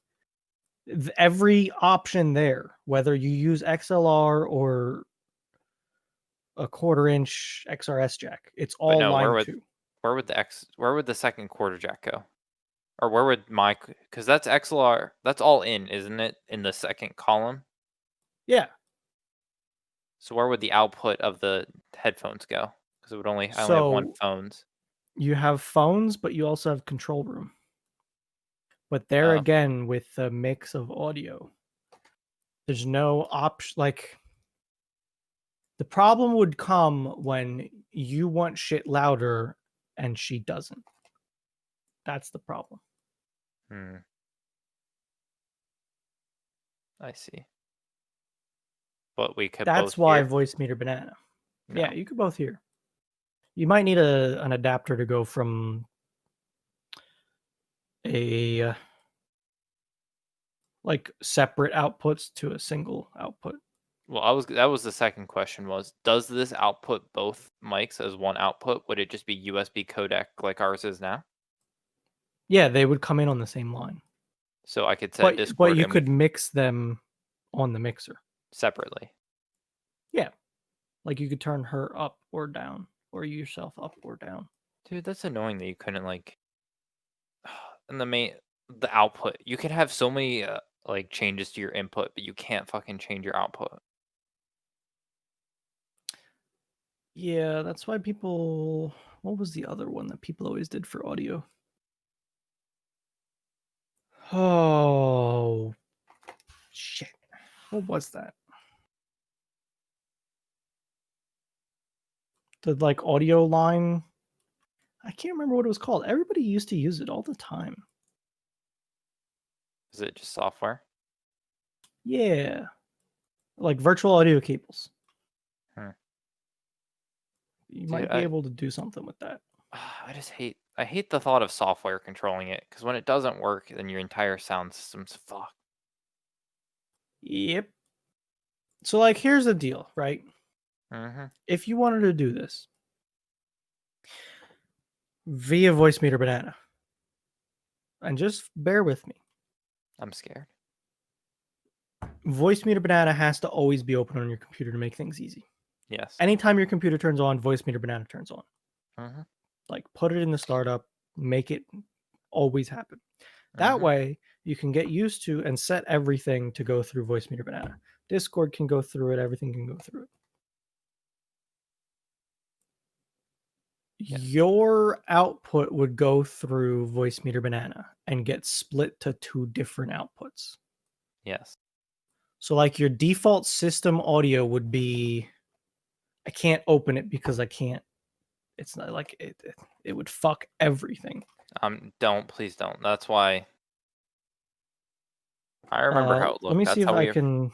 every option there, whether you use XLR or a quarter inch XRS jack, it's But all no, line 2. where would the second quarter jack go? Or where would my because that's XLR, that's all in, isn't it? In the second column. Yeah. So where would the output of the headphones go? Because I only have one So phones. you have phones, but you also have control room. But there Uh, again, with the mix of audio, there's no option. Like the problem would come when you want shit louder and she doesn't. That's the problem. hmm, I see. But we could both That's why hear? voice meter banana. Yeah, No. you could both hear. You might need an adapter to go from a like separate outputs to a single output. Well, that was the second question was, does this output both mics as one output? Would it just be USB codec like ours is now? Yeah, they would come in on the same line. So I could set But Discord you and we could mix them on the mixer. separately. Yeah, like you could turn her up or down, or you yourself up or down. Dude, that's annoying that you couldn't like and the output. You could have so many like changes to your input, but you can't fucking change your output. Yeah, that's why people. What was the other one that people always did for audio? Oh shit! What was that? The like audio line. I can't remember what it was called. Everybody used to use it all the time. Is it just software? Yeah, like virtual audio cables. Hmm. You Dude, might be able to do something with that. I hate the thought of software controlling it because when it doesn't work, then your entire sound system's fucked. Yep. So like here's the deal, right? Mm-hmm. If you wanted to do this via voice meter banana, and just bear with me. I'm scared. Voice meter banana has to always be open on your computer to make things easy. Yes. Anytime your computer turns on, voice meter banana turns on. Mm-hmm. Like put it in the startup, make it always happen. That Mm-hmm. way you can get used to and set everything to go through voice meter banana. Discord can go through it, everything can go through it. Yes. Your output would go through voice meter banana and get split to 2 different outputs. Yes. So like your default system audio would be I can't open it because I can't. It's not like it would fuck everything. Don't, please don't. That's why I remember how it Let looked. me see if I can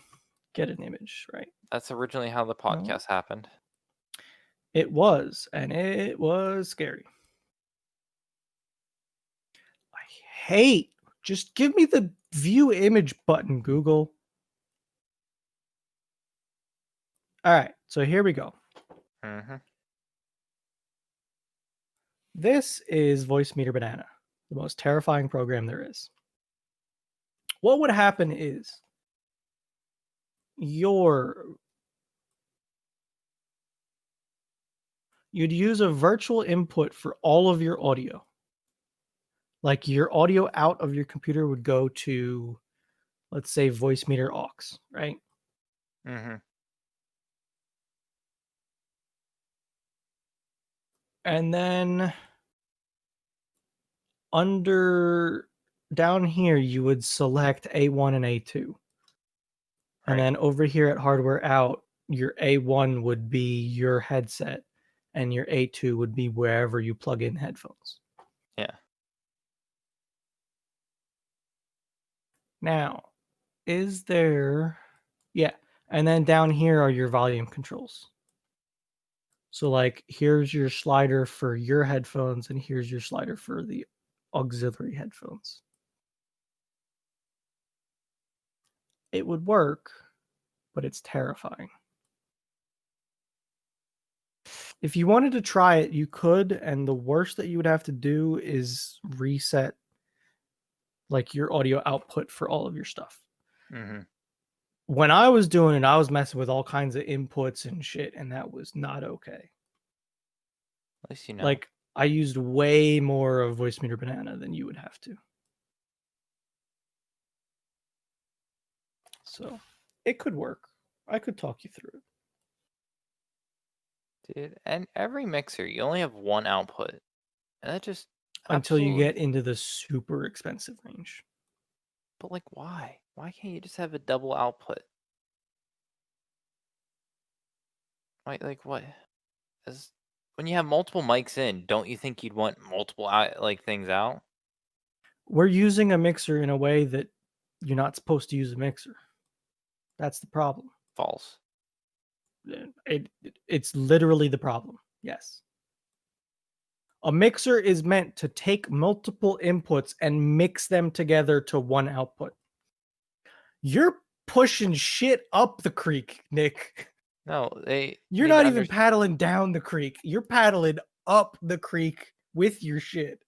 get an image, right? That's originally how the No. podcast happened. It was, and it was scary. I hate. Just give me the view image button, Google. All right, so here we go. Mm-hmm. This is Voice Meter Banana, the most terrifying program there is. What would happen is your you'd use a virtual input for all of your audio. Like your audio out of your computer would go to, let's say, voice meter aux, right? Mhm. And then under down here, you would select A1 and A2. And Right. then over here at hardware out, your A1 would be your headset and your A2 would be wherever you plug in headphones. Yeah. Now, is there, yeah. And then down here are your volume controls. So, like, here's your slider for your headphones, and here's your slider for the auxiliary headphones. It would work, but it's terrifying. If you wanted to try it, you could, and the worst that you would have to do is reset like your audio output for all of your stuff. Mhm. When I was doing it, I was messing with all kinds of inputs and shit, and that was not okay. At least you know. Like I used way more of Voice Meter Banana than you would have to. So it could work. I could talk you through it. Dude, and every mixer, you only have one output. And that just Until you absolutely get into the super expensive range. but like why? Why can't you just have a double output? Like what? As when you have multiple mics in, don't you think you'd want multiple out, like things out? We're using a mixer in a way that you're not supposed to use a mixer. That's the problem. False. It's literally the problem. Yes. A mixer is meant to take multiple inputs and mix them together to one output. You're pushing shit up the creek, Nick. No, they You're need to not even paddling down the creek. You're paddling up the creek with your shit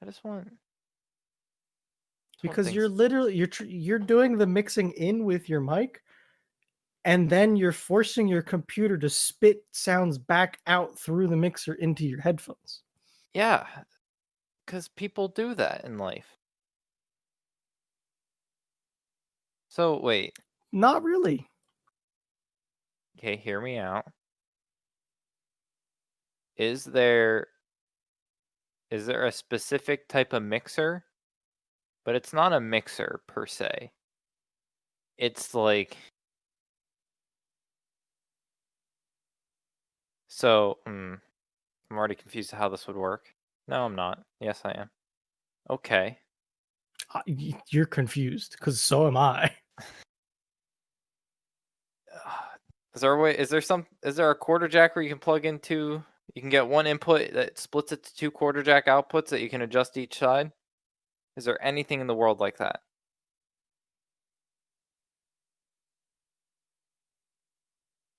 I just want because you're things. literally you're doing the mixing in with your mic and then you're forcing your computer to spit sounds back out through the mixer into your headphones. Yeah, because people do that in life. So wait, Not really. okay, hear me out. Is there is there a specific type of mixer? But it's not a mixer per se. It's like so. I'm already confused how this would work. No, I'm not. Yes, I am. Okay. You're confused because so am I. Is there a way? Is there some? Is there a quarter jack where you can plug into? You can get one input that splits it to two quarter jack outputs that you can adjust each side. Is there anything in the world like that?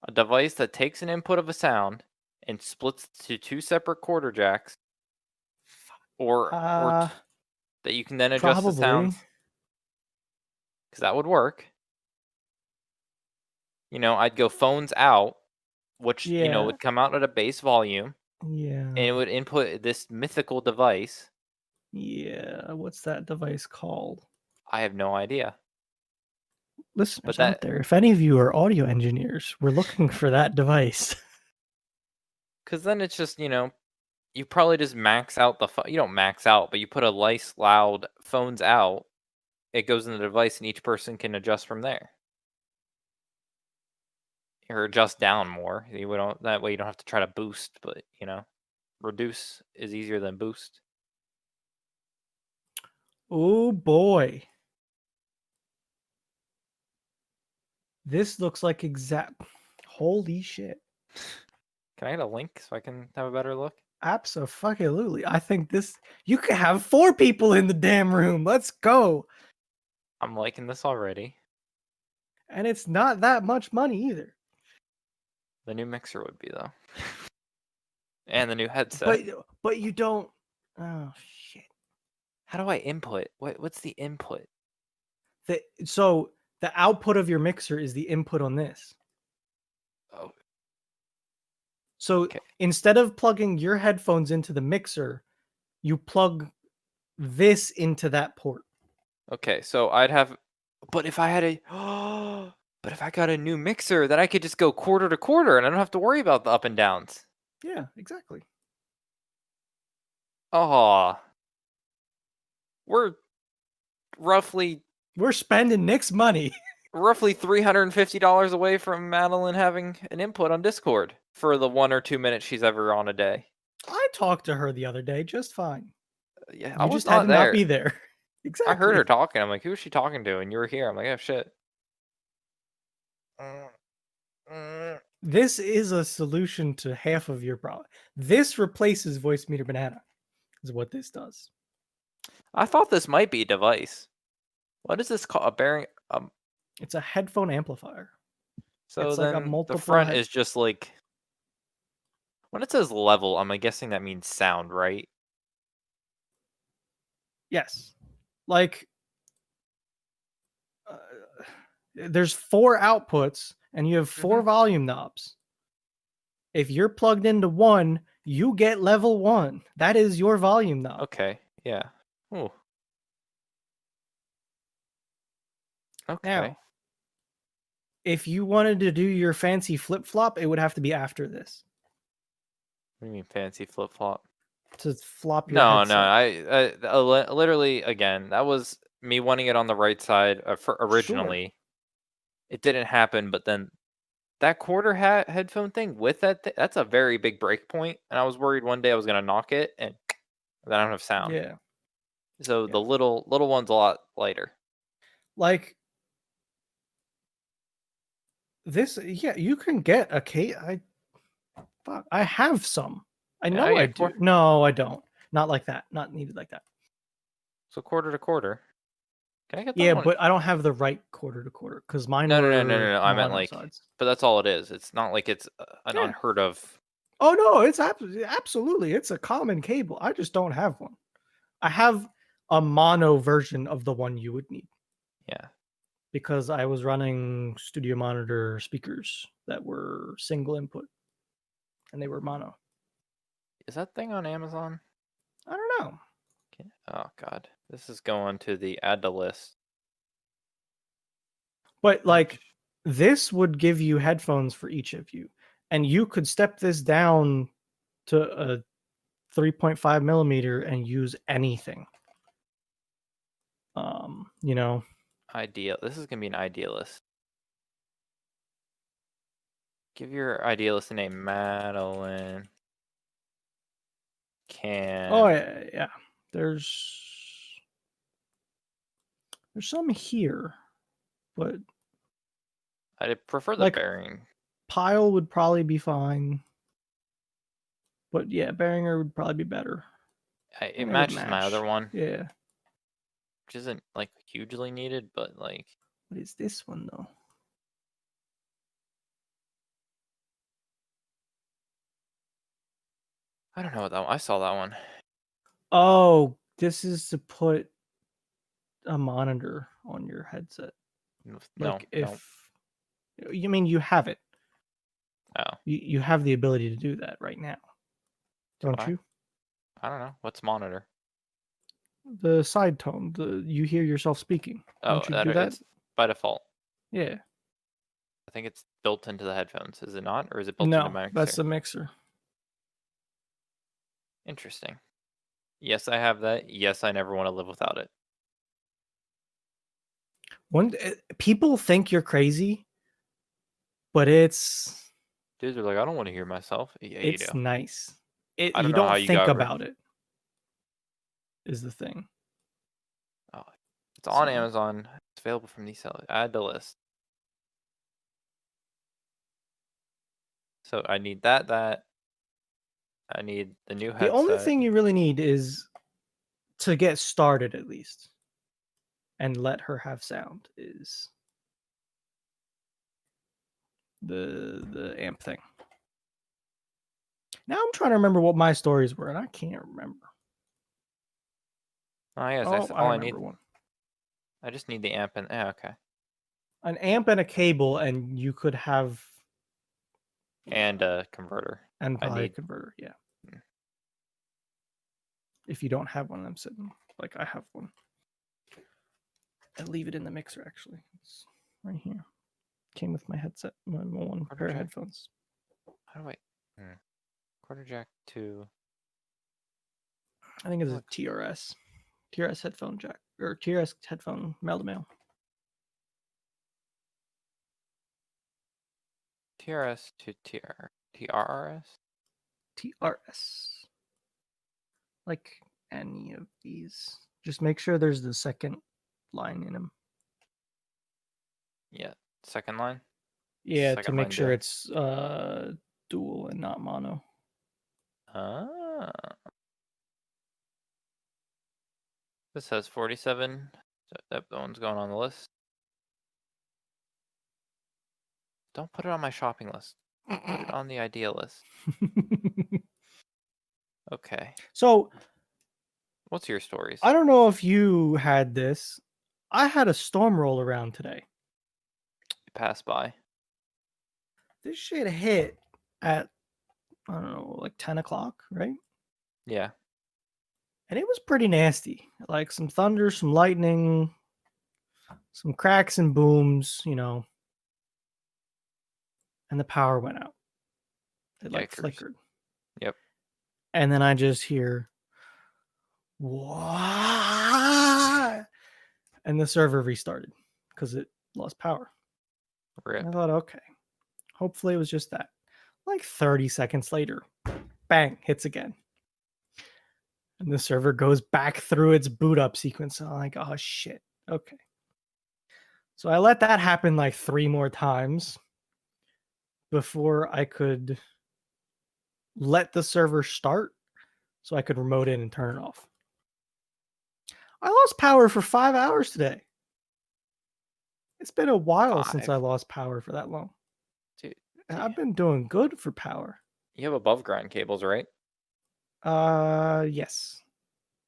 A device that takes an input of a sound and splits it to two separate quarter jacks, or Uh, that you can then adjust the Probably. sounds because that would work. I'd go phones out, which Yeah. would come out at a base volume, and Yeah. it would input this mythical device. Yeah. What's that device called? I have no idea, but Listeners out that there, if any of you are audio engineers, we're looking for that device. because then it's just you probably just max out the you don't max out, but you put a nice loud phones out. It goes in the device, and each person can adjust from there or adjust down more. You don't that way you don't have to try to boost, but reduce is easier than boost. Oh boy. This looks like exact. Holy shit. Can I get a link so I can have a better look? Absolutely. I think this. You could have 4 people in the damn room. Let's go. I'm liking this already. And it's not that much money either. The new mixer would be though, and the new But headset. but you don't. Oh shit. How do I input? What's the input? So the output of your mixer is the input on this. Oh, So okay. instead of plugging your headphones into the mixer, You plug this into that port. Okay, so I'd have, but if I had a, but if I got a new mixer, then I could just go quarter to quarter, and I don't have to worry about the up and downs. Yeah, exactly. Oh, we're roughly We're spending Nick's money. roughly $350 away from Madeline having an input on Discord for the 1 or 2 minutes she's ever on a day. I talked to her the other day just fine. Yeah, I You was just had not to not be there. there. I heard her Exactly. talking. I'm like, who is she talking to? And you were here. I'm like, oh shit. Mm, mm. This is a solution to half of your problem. This replaces voice meter banana, is what this does. I thought this might be a device. What is this called? A bearing? It's a headphone amplifier. So It's like a then the multiple front head. is just like when it says level. I'm guessing that means sound, right? Yes. Like uh, there's 4 outputs and you have 4 Hmm. volume knobs. If you're plugged into one, you get level 1. That is your volume knob. Okay. Yeah. Ooh. Okay. Now, if you wanted to do your fancy flip-flop, it would have to be after this What do you mean fancy flip flop? to flop your No, no. headset. Literally again. That was me wanting it on the right side for Sure. originally. It didn't happen, but then that quarter headphone thing with that's a very big break point, and I was worried one day I was gonna knock it and then I don't have sound. Yeah. So Yeah. the little one's a lot lighter. Like this, yeah, you can get a case. I have some. I Yeah, know I yeah, do. No, I don't. Not like that. Not needed like that. so quarter to quarter. Can I get that Yeah, one? but I don't have the right quarter to quarter because mine No, no, no, no, no, were no. I meant mono like, sides. but that's all it is. It's not like it's an Yeah. unheard of. Oh no, it's absolutely it's a common cable. I just don't have one. I have a mono version of the one you would need Yeah. because I was running studio monitor speakers that were single input and they were mono. Is that thing on Amazon? I don't know. Oh God, this is going to the add to list. But like this would give you headphones for each of you. And you could step this down to a 3.5 millimeter and use anything. You know, Ideal. This is gonna be an idealist. Give your idealist a name, Madeline. oh Can yeah, yeah. There's some here, but I prefer the like bearing? Pile would probably be fine. But yeah, Behringer would probably be better. It And they would matches my other match. one, Yeah. which isn't like hugely needed, but like What is this one though? I don't know what that one. I saw that one. Oh, this is to put a monitor on your headset. No, Like no. if you mean you have it. Oh, You have the ability to do that right now. do Don't I? you? I don't know. What's monitor? The side tone, the you hear yourself speaking. Oh, Don't you that do that? it's by default. Yeah. I think it's built into the headphones. Is it not, or is it built into No, my that's mixer? the mixer. Interesting. Yes, I have that. Yes, I never want to live without it. People think you're crazy, but Dudes are like, I don't want to hear myself. Yeah, you do. it's nice. I don't You know how don't you think got. about it is the thing. Oh, it's on So Amazon. It's available from these sellers. Add to list. So I need that. I need the new the only headset. thing you really need is to get started at least and let her have sound is the amp thing. Now I'm trying to remember what my stories were and I can't remember. Oh yes, Oh, I all I remember need. one. I just need the amp and yeah, okay. An amp and a cable and you could have And a converter. and I probably a need. converter, yeah. Mm. if you don't have one of them sitting like I have one. I leave it in the mixer actually. It's right here. Came with my headset, my one Quarter pair of jack. headphones. How do I? Quarter jack to. I think it's a Look. TRS headphone jack or TRS headphone male to male. TRS to TRRS. TRS. Like any of these. Just make sure there's the second line in them. Yeah, second line. Yeah, to Second make line sure deal. it's dual and not mono. Ah. This has 47. So that one's going on the list. Don't put it on my shopping list. Put it on the idea list. Okay. So What's your stories? I don't know if you had this. I had a storm roll around today. Pass by. This shit hit at I don't know, like 10 o'clock, right? Yeah. And it was pretty nasty. Like some thunder, some lightning, some cracks and booms, and the power went out. It like Yikers. flickered. Yep. And then I just hear, what? And the server restarted because it lost power. Rip. I thought, okay, hopefully it was just that. Like 30 seconds later, bang, hits again. And the server goes back through its boot up sequence. I'm like, oh shit. Okay. So I let that happen like 3 more times before I could let the server start so I could remote in and turn it off. I lost power for 5 hours today. It's been a while since I 5. lost power for that long. Dude, I've been doing good for power. you have above ground cables, right? Yes.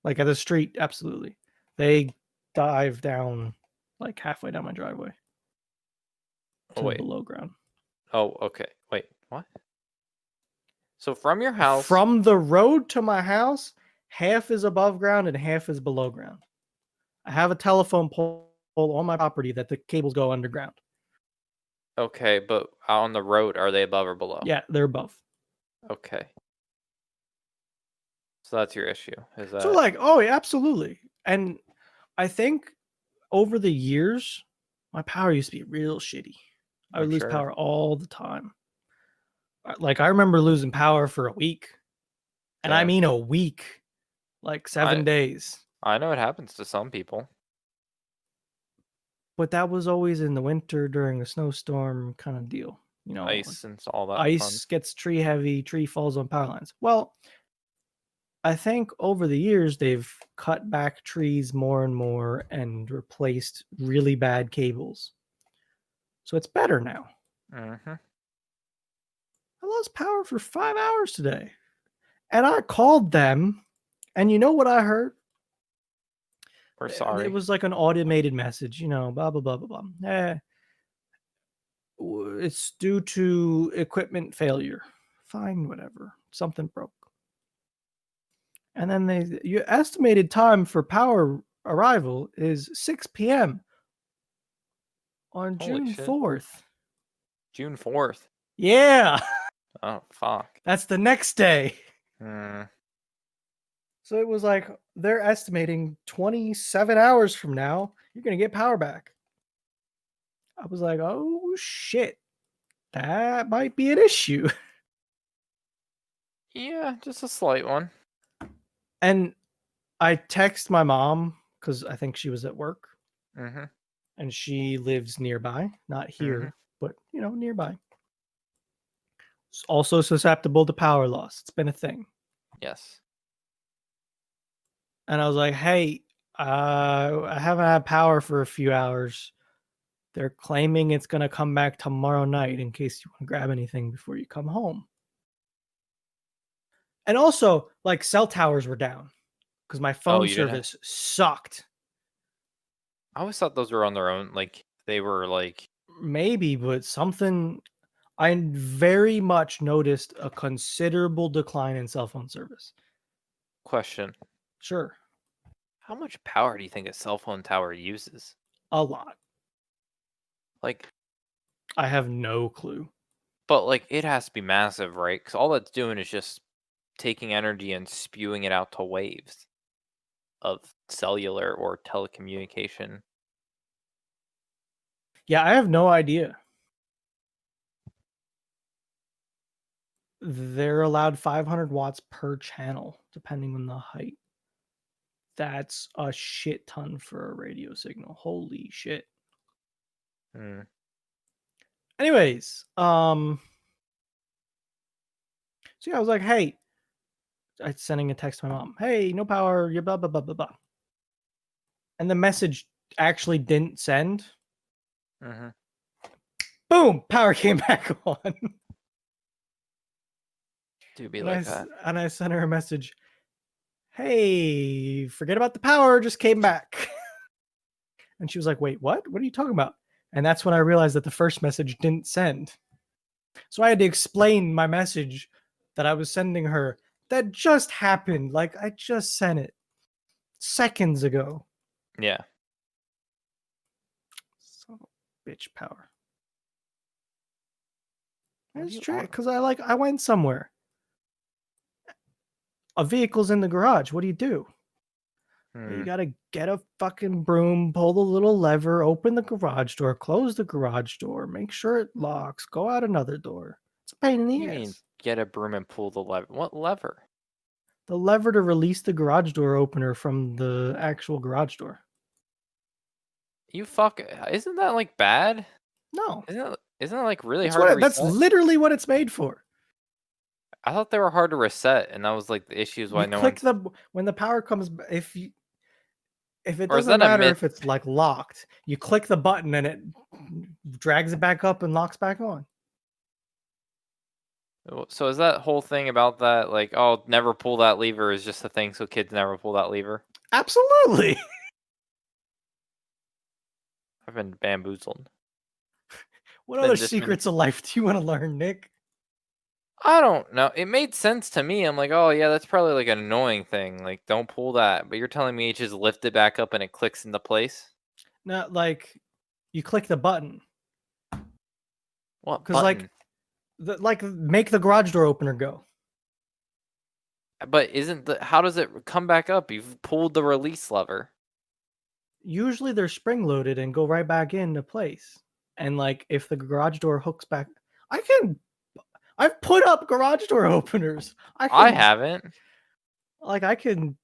Like at the street, absolutely. They dive down like halfway down my driveway Oh, to wait. below ground. Oh, okay. Wait, what? So from your house. From the road to my house, half is above ground and half is below ground. I have a telephone pole on my property that the cables go underground. Okay, but out on the road, are they above or below? Yeah, they're above. Okay. So that's your issue. Is So that like, oh, yeah, absolutely. And I think over the years, my power used to be real shitty. I would I'm lose sure. power all the time. Like I remember losing power for a week. And I Damn. mean a week, like 7 days. I know it happens to some people. But that was always in the winter during a snowstorm kind of deal. Ice and all that fun. Ice gets tree heavy, tree falls on power lines. Well, I think over the years they've cut back trees more and more and replaced really bad cables. So it's better now. Mm-hmm. I lost power for 5 hours today. And I called them, and you know what I heard? We're It sorry. was like an automated message, blah, blah, blah, blah, blah. It's due to equipment failure. Fine, whatever. Something broke. And then your estimated time for power arrival is 6 p.m. on Holy June shit. 4th. June 4th. Yeah, Oh, fuck. that's the next day. Hmm. So it was like they're estimating 27 hours from now, you're going to get power back. I was like, oh shit, that might be an issue. Yeah, just a slight one. And I text my mom because I think she was at work Mm-hmm. and she lives nearby, not Mm-hmm. here, but nearby. It's also susceptible to power loss. It's been a thing. Yes. And I was like, hey, I haven't had power for a few hours. They're claiming it's going to come back tomorrow night in case you want to grab anything before you come home. And also, like, cell towers were down because my Oh, phone you didn't have. service sucked. I always thought those were on their own. Like, they were like. Maybe, but something. I very much noticed a considerable decline in cell phone service. Question. Sure. How much power do you think a cell phone tower uses? A lot. Like, I have no clue. but like it has to be massive, right? Because all that's doing is just taking energy and spewing it out to waves of cellular or telecommunication. Yeah, I have no idea. They're allowed 500 watts per channel, depending on the height. That's a shit ton for a radio signal. Holy shit. Hmm. Anyways, so yeah, I was like, hey, I sending a text to my mom. Hey, no power, blah blah blah blah blah. And the message actually didn't send. Mm-hmm. Boom, power came back on. Do be and like that. I sent her a message. Hey, forget about the power, just came back. And she was like, wait, what? What are you talking about? And that's when I realized that the first message didn't send. So I had to explain my message that I was sending her that just happened. Like I just sent it seconds ago. Yeah. Son of a bitch power. What do It's you true on? because I went somewhere. A vehicle's in the garage. What do you do? You Hmm. gotta get a fucking broom, pull the little lever, open the garage door, close the garage door, make sure it locks, go out another door. It's a pain in What do the you mean ass. get a broom and pull the lever? What lever? The lever to release the garage door opener from the actual garage door. You fuck. Isn't that like bad? No, Isn't that like really hard to that's reset? literally what it's made for. I thought they were hard to reset, and that was like the issues why You no click one's. the when the power comes if it Or is doesn't that a matter myth? if it's like locked, you click the button and it drags it back up and locks back on. So is that whole thing about that like, oh, never pull that lever is just a thing so kids never pull that lever? Absolutely. I've been bamboozled. What Been other dismin. secrets of life do you want to learn, Nick? I don't know. It made sense to me. I'm like, oh yeah, that's probably like an annoying thing. Like, don't pull that. But you're telling me you just lift it back up and it clicks into place? Not like you click the button What because button? like make the garage door opener go. But isn't the how does it come back up? You've pulled the release lever. Usually they're spring loaded and go right back into place. And like if the garage door hooks back, I can. I've put up garage door openers. I I can haven't. like I can.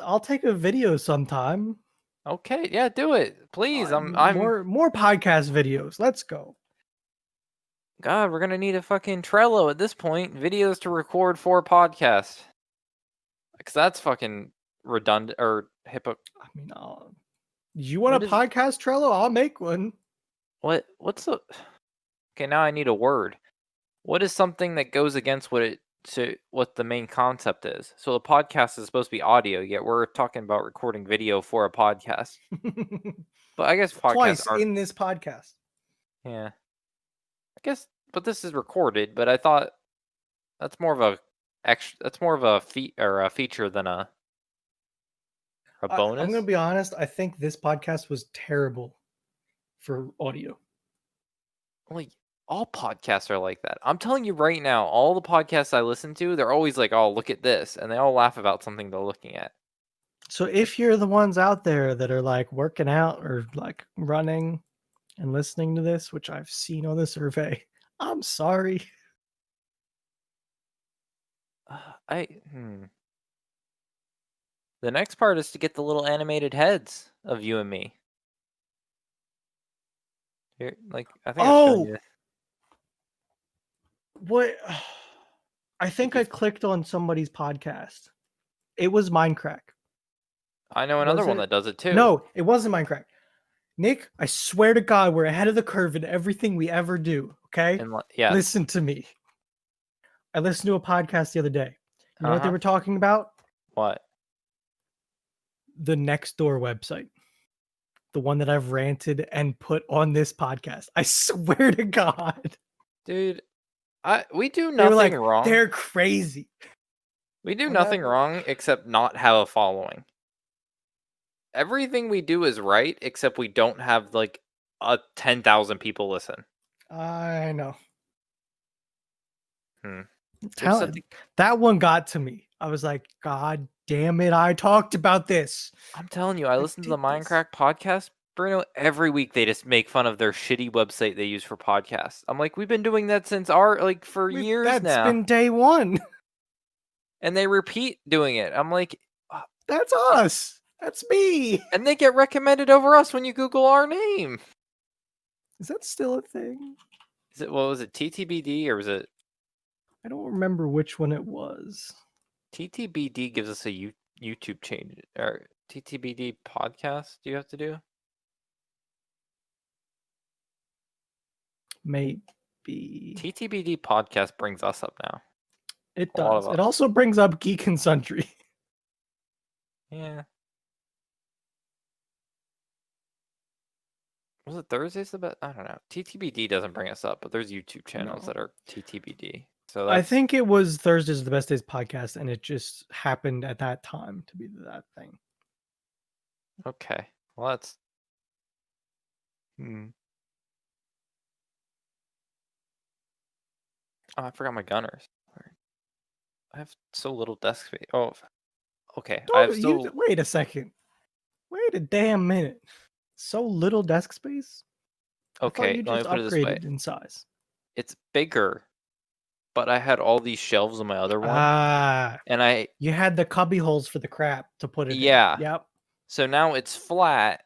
I'll take a video sometime. Okay, yeah, do it. Please. I'm More podcast videos. Let's go. God, we're gonna need a fucking Trello at this point. Videos to record for podcast. Because that's fucking redundant or hippo. I mean, you want a What is podcast Trello? I'll make one. what's the okay, now I need a word. What is something that goes against what the main concept is? So the podcast is supposed to be audio, yet we're talking about recording video for a podcast. But I guess podcasts Twice aren't. in this podcast. Yeah. I guess but this is recorded, but I thought that's more of a that's more of a a feature than a I'm gonna bonus. be honest. I think this podcast was terrible for audio. Like all podcasts are like that. I'm telling you right now, all the podcasts I listen to, they're always like, "Oh, look at this," and they all laugh about something they're looking at. So Like, if you're the ones out there that are like working out or like running and listening to this, which I've seen on the survey, I'm sorry. I hmm. The next part is to get the little animated heads of you and me. Here, like I think I've shown Oh, you. what? I Did think you? I clicked on somebody's podcast. It was Minecraft. I know another Was one it? that does it too. No, it wasn't Minecraft. Nick, I swear to God, we're ahead of the curve in everything we ever do. Okay? And yes, Listen to me. I listened to a podcast the other day. You know uh what they huh. were talking about? What, The Nextdoor website. The one that I've ranted and put on this podcast. I swear to God. dude? I we do They were nothing like, wrong. they're crazy. We do nothing Whatever. wrong except not have a following. Everything we do is right except we don't have like 10,000 people listen. I know. Hmm. We have to set Talent. That one got to me. I was like, God damn it! I talked about this. I'm telling you, I I listen to did the this. Minecraft podcast. Bruno, every week they just make fun of their shitty website they use for podcasts. I'm like, we've been doing that since for years That's now, been day one. and they repeat doing it. I'm like, That's it, us. That's me. and they get recommended over us when you Google our name. Is that still a thing? Is it what was it TTBD or was it I don't remember which one it was. TTBD? Gives us a YouTube change or TTBD podcast. Do you have to do? Maybe TTBD podcast brings us up now. it A lot of does. It us. also brings up Geek and Sundry. Yeah. Was it Thursdays the best? I don't know. TTBD doesn't bring us up, but there's YouTube channels No. that are TTBD. So I that's think it was Thursdays are the Best Days podcast, and it just happened at that time to be that thing. okay. Well, that's hmm. Oh, I forgot my gunners. I have so little desk space. Oh, okay. I have Don't you so wait a second. Wait a damn minute. So little desk space? I thought okay. you Let me just put it this way. upgraded in size. It's bigger, but I had all these shelves on my other one, Ah, and you had the cubby holes for the crap to put it in. yeah. Yep. So now it's flat,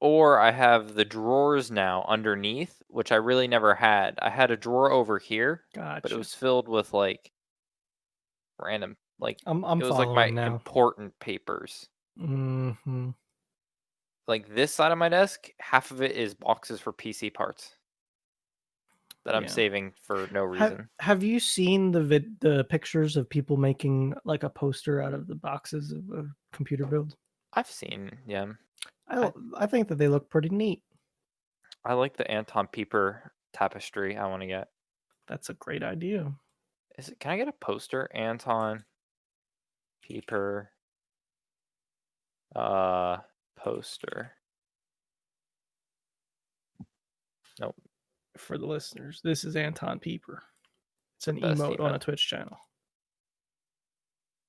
or I have the drawers now underneath, which I really never had. I had a drawer over here, but it Gotcha. was filled with like random, like I'm it was like my following now. important papers. Hmm. Like this side of my desk, half of it is boxes for PC parts that I'm Yeah. saving for no Have reason. Have you seen the pictures of people making like a poster out of the boxes of a computer build? I've seen, yeah. I I I think that they look pretty neat. I like the Anton Pieper tapestry. I want to get. That's a great idea. Is it? Can I get a poster? Anton Pieper, uh, poster. Nope. For the listeners, this is Anton Pieper. It's The an best emote on email. a Twitch channel.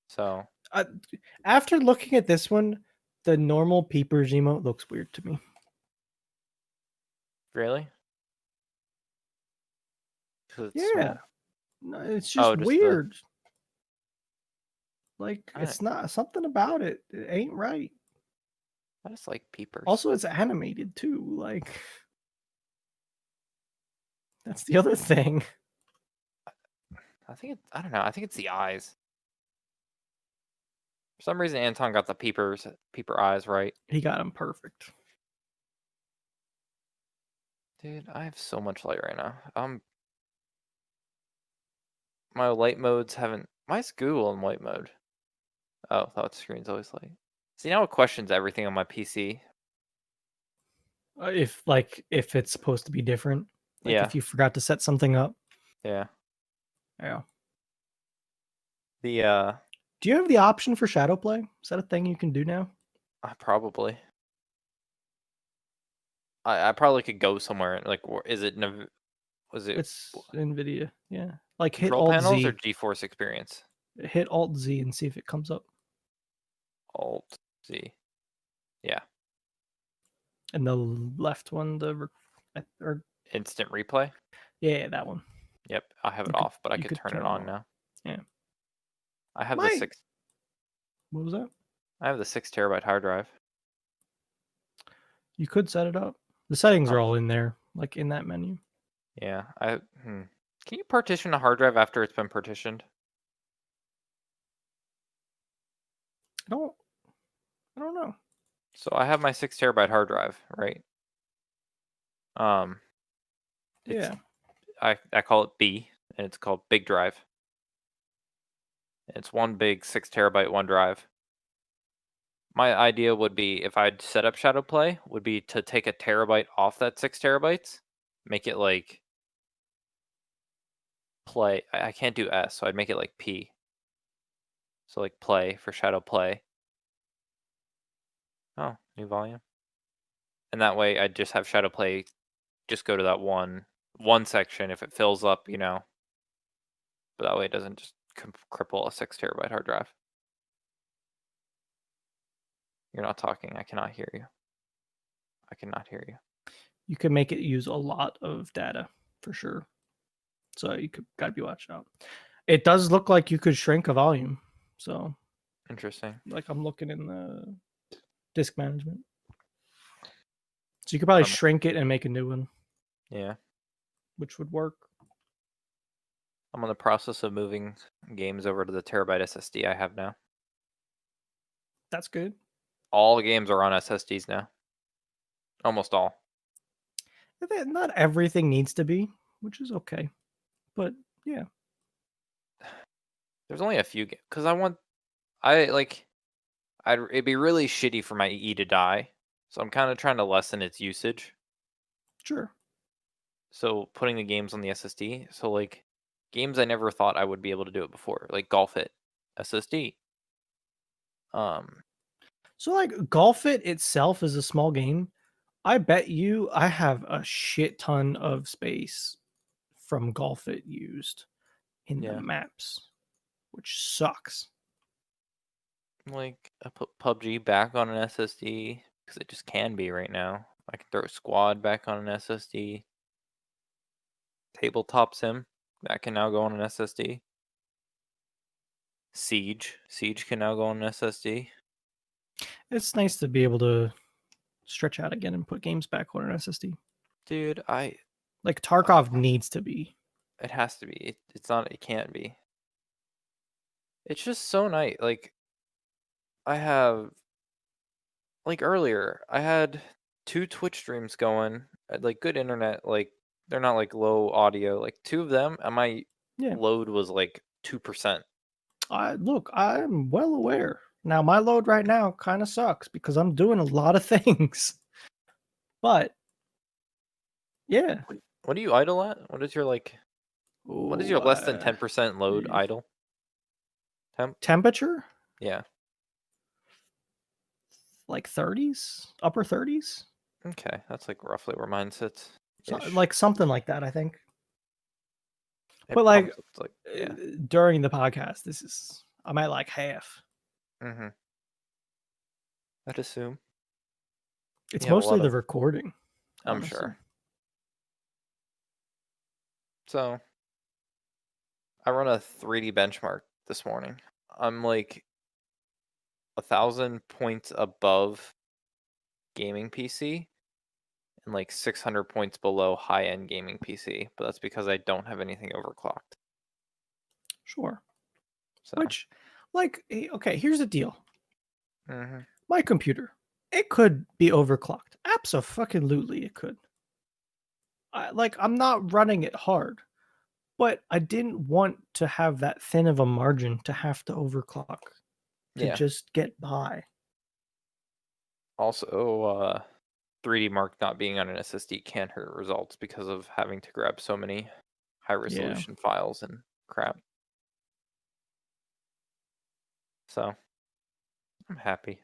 So Uh, After looking at this one, the normal Peepers emote looks weird to me. really, because it's Yeah, small. no, it's just Oh, just the. weird. Like I, it's not something about it. It ain't right. I just like peepers. Also, it's animated too. Like that's the other thing. I think I don't know. I think it's the eyes. For some reason, Anton got the peeper eyes right. He got him perfect. Dude, I have so much light right now. My light modes haven't. Mine's Google in light mode. Oh, that screen's always light. See, now it questions everything on my PC. If it's supposed to be different, like Yeah, if you forgot to set something up. yeah. Yeah. The Do you have the option for shadow play? Is that a thing you can do now? probably. I probably could go somewhere. Like, is it? Was it It's NVIDIA. Yeah. Like hit control Alt panels or Z. GeForce Experience? Hit Alt Z and see if it comes up. Alt Z. Yeah. And the left one, or Instant replay. yeah, that one. Yep, I have You it could off, but I you could could turn it turn it on on. now. Yeah. I have the My six. What was that? I have the 6 terabyte hard drive. You could set it up. The settings are Um, all in there, like in that menu. yeah. Can you partition a hard drive after it's been partitioned? I don't I don't know. So I have my 6 terabyte hard drive, right? Um, it's Yeah. I call it B, and it's called Big Drive. It's one big 6 terabyte one drive. My idea would be if I'd set up Shadow Play, would be to take a terabyte off that 6 terabytes, make it like play. I can't do S, so I'd make it like P. So like play for shadow play. Oh, new volume. And that way I just have shadow play just go to that one section if it fills up, but that way it doesn't just cripple a 6 terabyte hard drive. You're not talking. I cannot hear you. I cannot hear you. You can make it use a lot of data for sure. So you gotta be watching out. It does look like you could shrink a volume. So Interesting. like I'm looking in the disk management. So you could probably Um, shrink it and make a new one, yeah. which would work. I'm in the process of moving games over to the terabyte SSD I have now. That's good. All the games are on SSDs now. Almost all. Not everything needs to be, which is okay. But yeah, There's only a few games because it'd be really shitty for my E to die, so I'm kind of trying to lessen its usage. sure. So putting the games on the SSD, so like games I never thought I would be able to do it before, like Golf It SSD. So like Golf It itself is a small game. I bet you I have a shit ton of space from Golf It used in the Yeah, maps, which sucks. like I put PUBG back on an SSD because it just can be right now. I can throw Squad back on an SSD. Tabletop Sim that can now go on an SSD. Siege can now go on an SSD. It's nice to be able to stretch out again and put games back on an SSD. Dude, Like uh, Tarkov needs to be. it has to be. It's not. It can't be. It's just so nice. Like I have, like earlier, I had 2 Twitch streams going. I had, like good internet. Like they're not like low audio. Like 2 of them, and my Yeah. load was like 2%. I'm well aware. Now my load right now kind of sucks because I'm doing a lot of things. But yeah. What do you idle at? What is your like? What is Oh, your less than 10% load idle temp? temperature Yeah. like 30s, upper 30s, Okay, that's like roughly where mine sits so, ish. like something like that, I think. It But like pumps up to like yeah. during the podcast, I'm at like half. Mm-hmm. I'd assume It's you have a mostly lot the of. recording, I'm honestly. sure. So I run a 3D benchmark this morning. I'm like 1,000 points above gaming PC and like 600 points below high-end gaming PC, but that's because I don't have anything overclocked. Sure. So, Which, like, okay, here's the deal. mhm. My computer, it could be overclocked. Absolutely, it could. I'm not running it hard, but I didn't want to have that thin of a margin to have to overclock to Yeah. just get by. Also, 3D Mark not being on an SSD can hurt results because of having to grab so many high Yeah. resolution files and crap. So, I'm happy.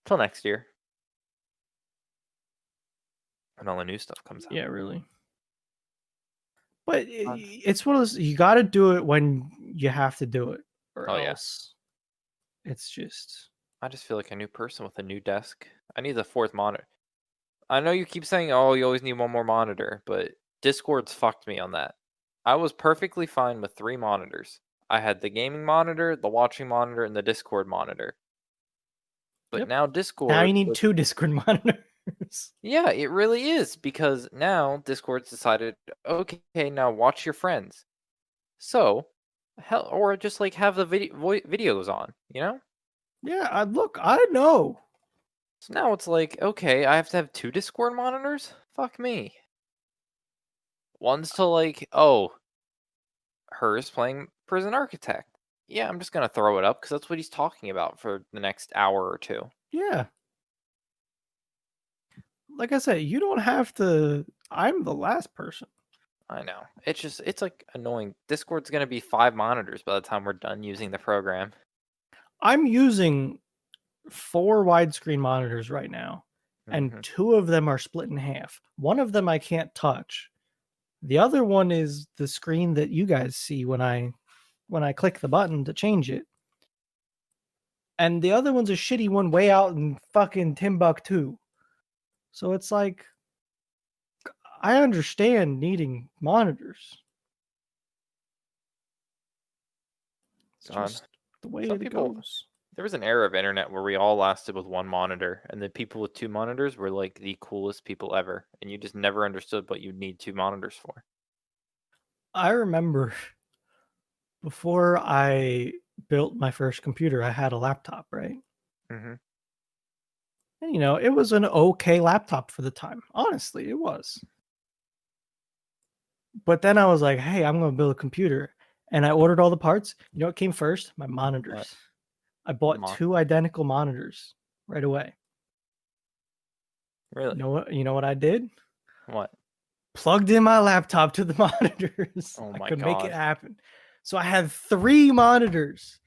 Till next year. And all the new stuff comes out. Yeah, really. But God. it's one of those, you got to do it when you have to do it, or Oh yeah. else it's just I just feel like a new person with a new desk. I need the fourth monitor. I know you keep saying, "Oh, you always need one more monitor," but Discord's fucked me on that. I was perfectly fine with 3 monitors. I had the gaming monitor, the watching monitor, and the Discord monitor. But yep. now Now you Discord need with 2 Discord monitors. yeah, it really is because now Discord's decided, okay, now watch your friends. So, hell, or just like have the videos on, you know? Yeah, I know. So now it's like, okay, I have to have 2 Discord monitors? Fuck me. One's to like, oh, hers playing Prison Architect. Yeah, I'm just gonna throw it up because that's what he's talking about for the next hour or two. Yeah. Like I said, you don't have to. I'm the last person. I know. It's like annoying. Discord's gonna be 5 monitors by the time we're done using the program. I'm using 4 widescreen monitors right now, and Mhm. 2 of them are split in half. One of them I can't touch. The other one is the screen that you guys see when I click the button to change it. And the other one's a shitty one way out in fucking Timbuktu. So it's like I understand needing monitors. It's God. just the way Some it people goes. there was an era of internet where we all lasted with 1 monitor, and the people with 2 monitors were, like, the coolest people ever, and you just never understood what you'd need 2 monitors for. I remember before I built my first computer, I had a laptop, right? Mhm. And it was an okay laptop for the time. Honestly, it was. But then I was like, hey, I'm going to build a computer. And I ordered all the parts. You know what came first? My What? monitors. I bought Mon 2 identical monitors right away. Really? You know what I did? What? Plugged in my laptop to the monitors. Oh I my could make it god. happen. So I had 3 monitors,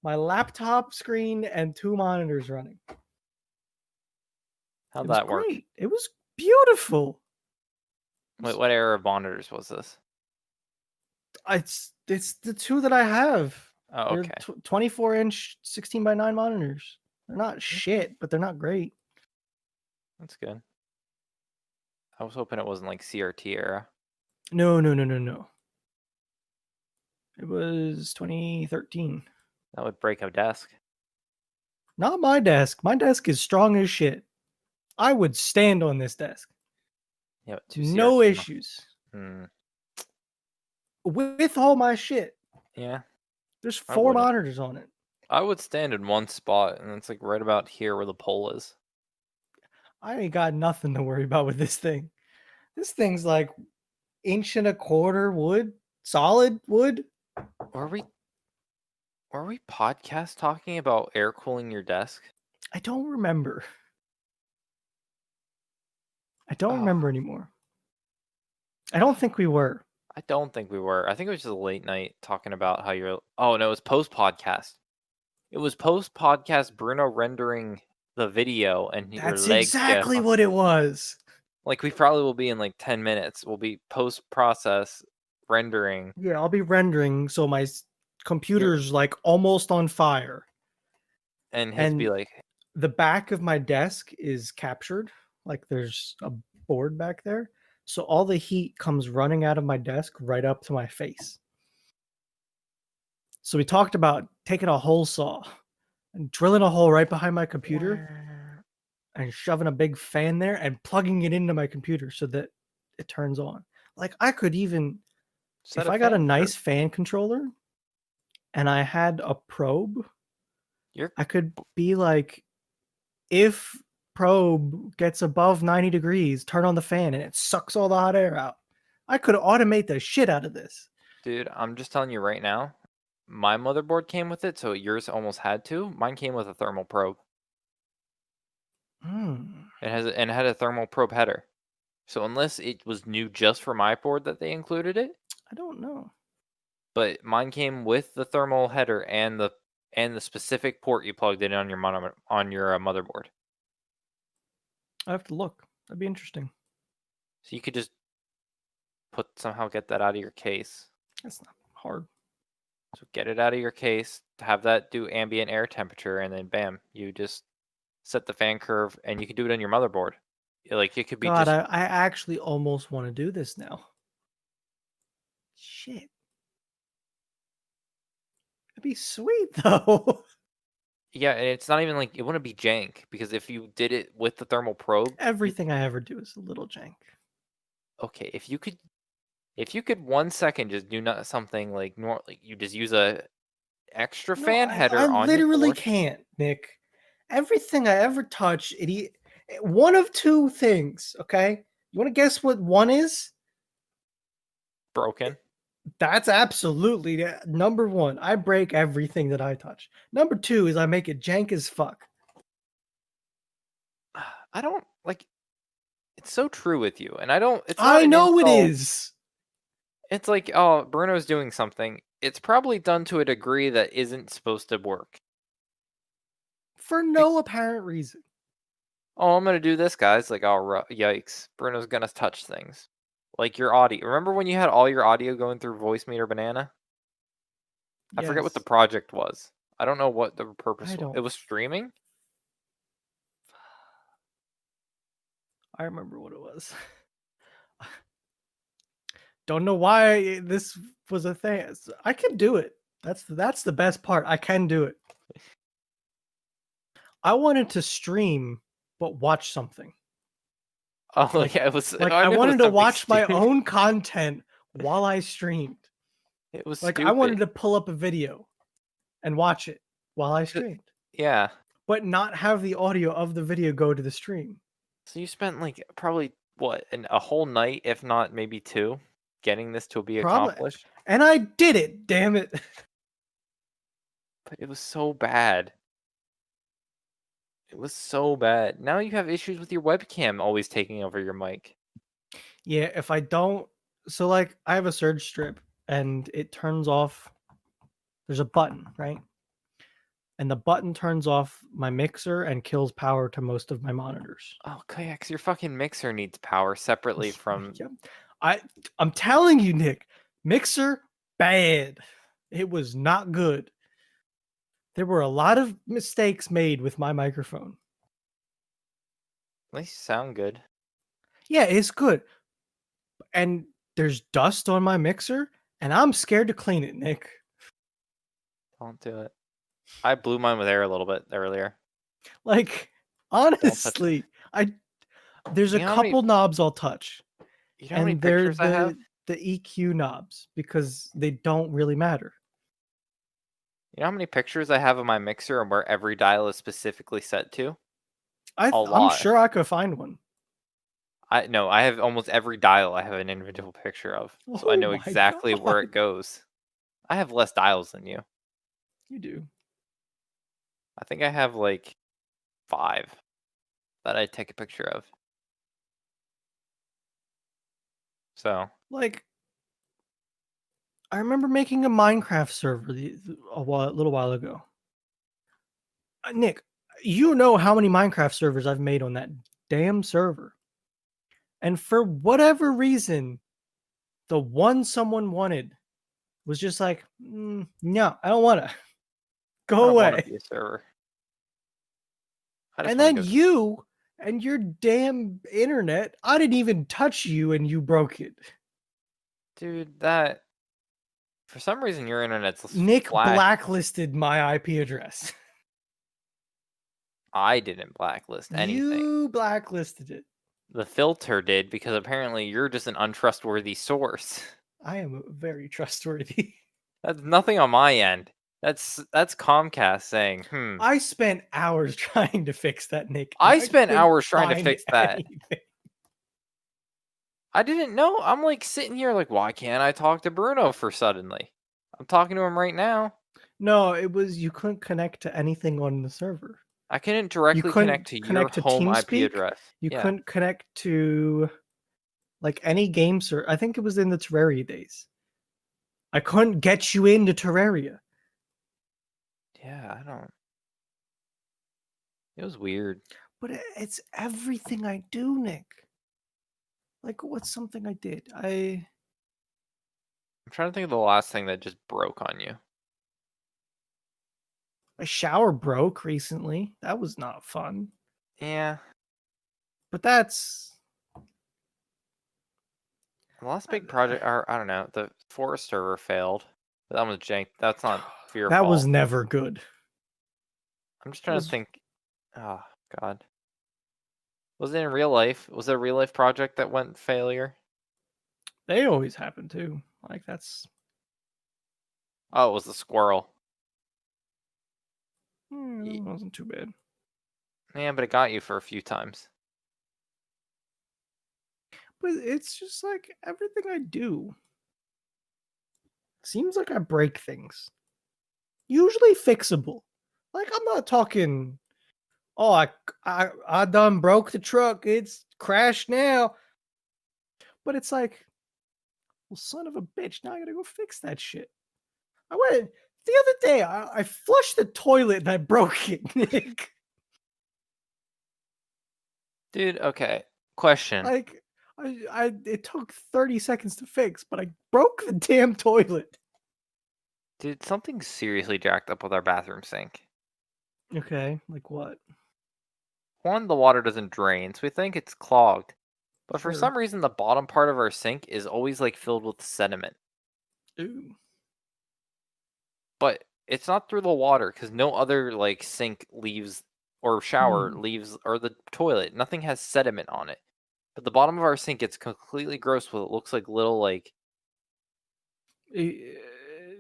my laptop screen, and 2 monitors running. It How'd was that work? great. It was beautiful. It Wait, was- what era of monitors was this? it's the 2 that I have. Oh, They're okay. 24-inch 16:9 monitors. They're not Okay. shit, but they're not great. That's good. I was hoping it wasn't, like, CRT era. No, no, no, no, no. It was 2013. That would break a desk. Not my desk. My desk is strong as shit. I would stand on this desk. Yeah, 2 No CRT issues. Hmm. With all my shit. Yeah, There's I 4 wouldn't. monitors on it. I would stand in one spot, and it's, like, right about here where the pole is. I ain't got nothing to worry about with this thing. This thing's like inch and a quarter wood, solid wood. Were we were we podcast talking about air cooling your desk? I don't remember. I don't Oh, remember anymore. I don't think we were. I don't think we were. I think it was just a late night talking about how you're oh, no, it was post-podcast. It was post-podcast Bruno rendering the video and your That's leg shift. exactly what it was. Like, we probably will be in, like, 10 minutes. We'll be post-process rendering Yeah, I'll be rendering so my your computer's like almost on fire. and his be And like, the back of my desk is captured. Like there's a board back there. So all the heat comes running out of my desk right up to my face. So we talked about taking a hole saw and drilling a hole right behind my computer "Wah." and shoving a big fan there and plugging it into my computer so that it turns on. Like I could even, Set if a I got a fan, sure. nice fan controller and I had a probe, You're I could be like, if probe gets above 90 degrees, turn on the fan and it sucks all the hot air out. I could automate the shit out of this. dude, I'm just telling you right now, my motherboard came with it, so yours almost had to. Mine came with a thermal probe. Hmm. It had a thermal probe header. So unless it was new just for my board that they included it, I don't know. but mine came with the thermal header and the specific port you plugged in on your motherboard. I have to look. That'd be interesting. So you could just somehow get that out of your case. That's not hard. So get it out of your case, have that do ambient air temperature, and then bam, you just set the fan curve, and you can do it on your motherboard. Like, it could be God, just I actually almost want to do this now. Shit. It'd be sweet though. yeah, and it's not even like it wouldn't be jank because if you did it with the thermal probe, Everything I ever do is a little jank. okay, if you could 1 second just do not something like like you just use a extra No, fan I header on your literally board, can't, Nick. Everything I ever touch, one of 2 things, okay? You want to guess what one is? broken. That's absolutely number 1. I break everything that I touch. Number 2 is I make it jank as fuck. I don't like it's so true with you, and I don't it's not I an know it insult. is. It's like, oh, Bruno's doing something. It's probably done to a degree that isn't supposed to work. For Be- no apparent reason. oh, I'm gonna do this, guys. Like, oh, yikes! Bruno's gonna touch things. Like your audio. Remember when you had all your audio going through Voice Meter Banana? I forget what the Yes. project was. I don't know what the I purpose was. don't It was streaming. I remember what it was. Don't know why this was a thing. I can do it. That's the best part. I can do it. I wanted to stream but watch something. Oh Like yeah, it was. like I I know it was wanted to something watch my stupid. own content while I streamed. It was Like I wanted stupid. to pull up a video and watch it while I streamed, Yeah. but not have the audio of the video go to the stream. So you spent like probably what a whole night, if not maybe two, getting this to be Probably. accomplished. And I did it, damn it. But it was so bad. It was so bad. Now you have issues with your webcam always taking over your mic. Yeah, if I don't, so like I have a surge strip and it turns off. There's a button, right? And the button turns off my mixer and kills power to most of my monitors. Oh, Kayaks, your fucking mixer needs power separately from. Yep. I I'm telling you, Nick, mixer bad. It was not good. There were a lot of mistakes made with my microphone. At least you sound good. Yeah, it's good. And there's dust on my mixer, and I'm scared to clean it, Nick. Don't do it. I blew mine with air a little bit earlier. Like, Don't touch it. honestly, I there's a You know how many? couple knobs I'll touch, You know how many and they're pictures I have? the EQ knobs because they don't really matter. You know how many pictures I have of my mixer and where every dial is specifically set to? A I'm lot. sure I could find one. I no, I have almost every dial I have an individual picture of, so I Oh know my exactly where god, it goes. I have less dials than you. you do. I think I have like 5 that I take a picture of. So, Like, I remember making a Minecraft server a little while ago. Nick, you know how many Minecraft servers I've made on that damn server. And for whatever reason, the one someone wanted was just like, no, I don't want to. I Go don't wanna away. be a server. I just And wanna then go you and your damn internet, I didn't even touch you and you broke it. dude, that for some reason your internet's Nick flat. blacklisted my IP address. I didn't blacklist anything. You blacklisted it. The filter did because apparently you're just an untrustworthy source. I am very trustworthy. That's nothing on my end. That's Comcast saying, "Hmm." I spent hours trying to fix that, Nick, and I I spent couldn't hours trying to find fix that. anything. I didn't know. I'm like sitting here like, why can't I talk to Bruno for suddenly? I'm talking to him right now. No, it was you couldn't connect to anything on the server. I couldn't You directly couldn't connect to your connect to home IP TeamSpeak. address. You Yeah. couldn't connect to like any game server. I think it was in the Terraria days. I couldn't get you into Terraria. Yeah, I don't. It was weird. But it's everything I do, Nick. Like, what's something I did? I'm trying to think of the last thing that just broke on you. My shower broke recently. That was not fun. Yeah. But that's The last big project, or I don't know, the forest server failed. But that was jank. That's not your that was fault. never good. I'm just It trying to was think. Oh, God. Was it in real life? Was it a real life project that went failure? they always happen too. Like that's Oh, it was the squirrel. it wasn't too bad. Yeah, but it got you for a few times. But it's just like everything I do seems like I break things. Usually fixable. Like I'm not talking, oh, I done broke the truck. It's crashed now. But it's like Well, son of a bitch. Now I gotta go fix that shit. I went the other day. I flushed the toilet and I broke it, Nick. Dude, okay. Question. Like, it took 30 seconds to fix, but I broke the damn toilet. Dude, something's seriously jacked up with our bathroom sink. Okay, like what? One, the water doesn't drain, so we think it's clogged. But for Sure. some reason, the bottom part of our sink is always like filled with sediment. Ooh. But it's not through the water because no other like sink leaves or shower Hmm. leaves or the toilet. Nothing has sediment on it. But the bottom of our sink gets completely gross with it looks like little like It,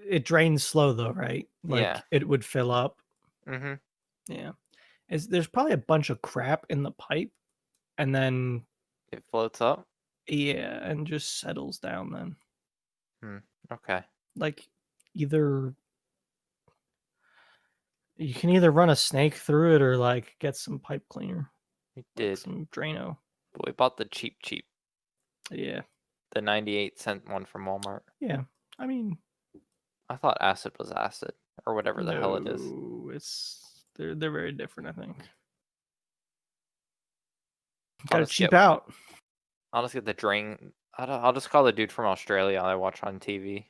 it drains slow though, right? yeah. Like it would fill up. Mm-hmm. Yeah. There's probably a bunch of crap in the pipe, and then It floats up. yeah, and just settles down then. Hmm. Okay. Like either you can either run a snake through it or like get some pipe cleaner, We like did. some Drano. But we bought the cheap, Yeah. the 98-cent one from Walmart. Yeah. I mean, I thought acid was acid or whatever the hell it is. no, they're very different, I think. I'll Got to just get cheap out. I'll just get the drain. I'll just call the dude from Australia I watch on TV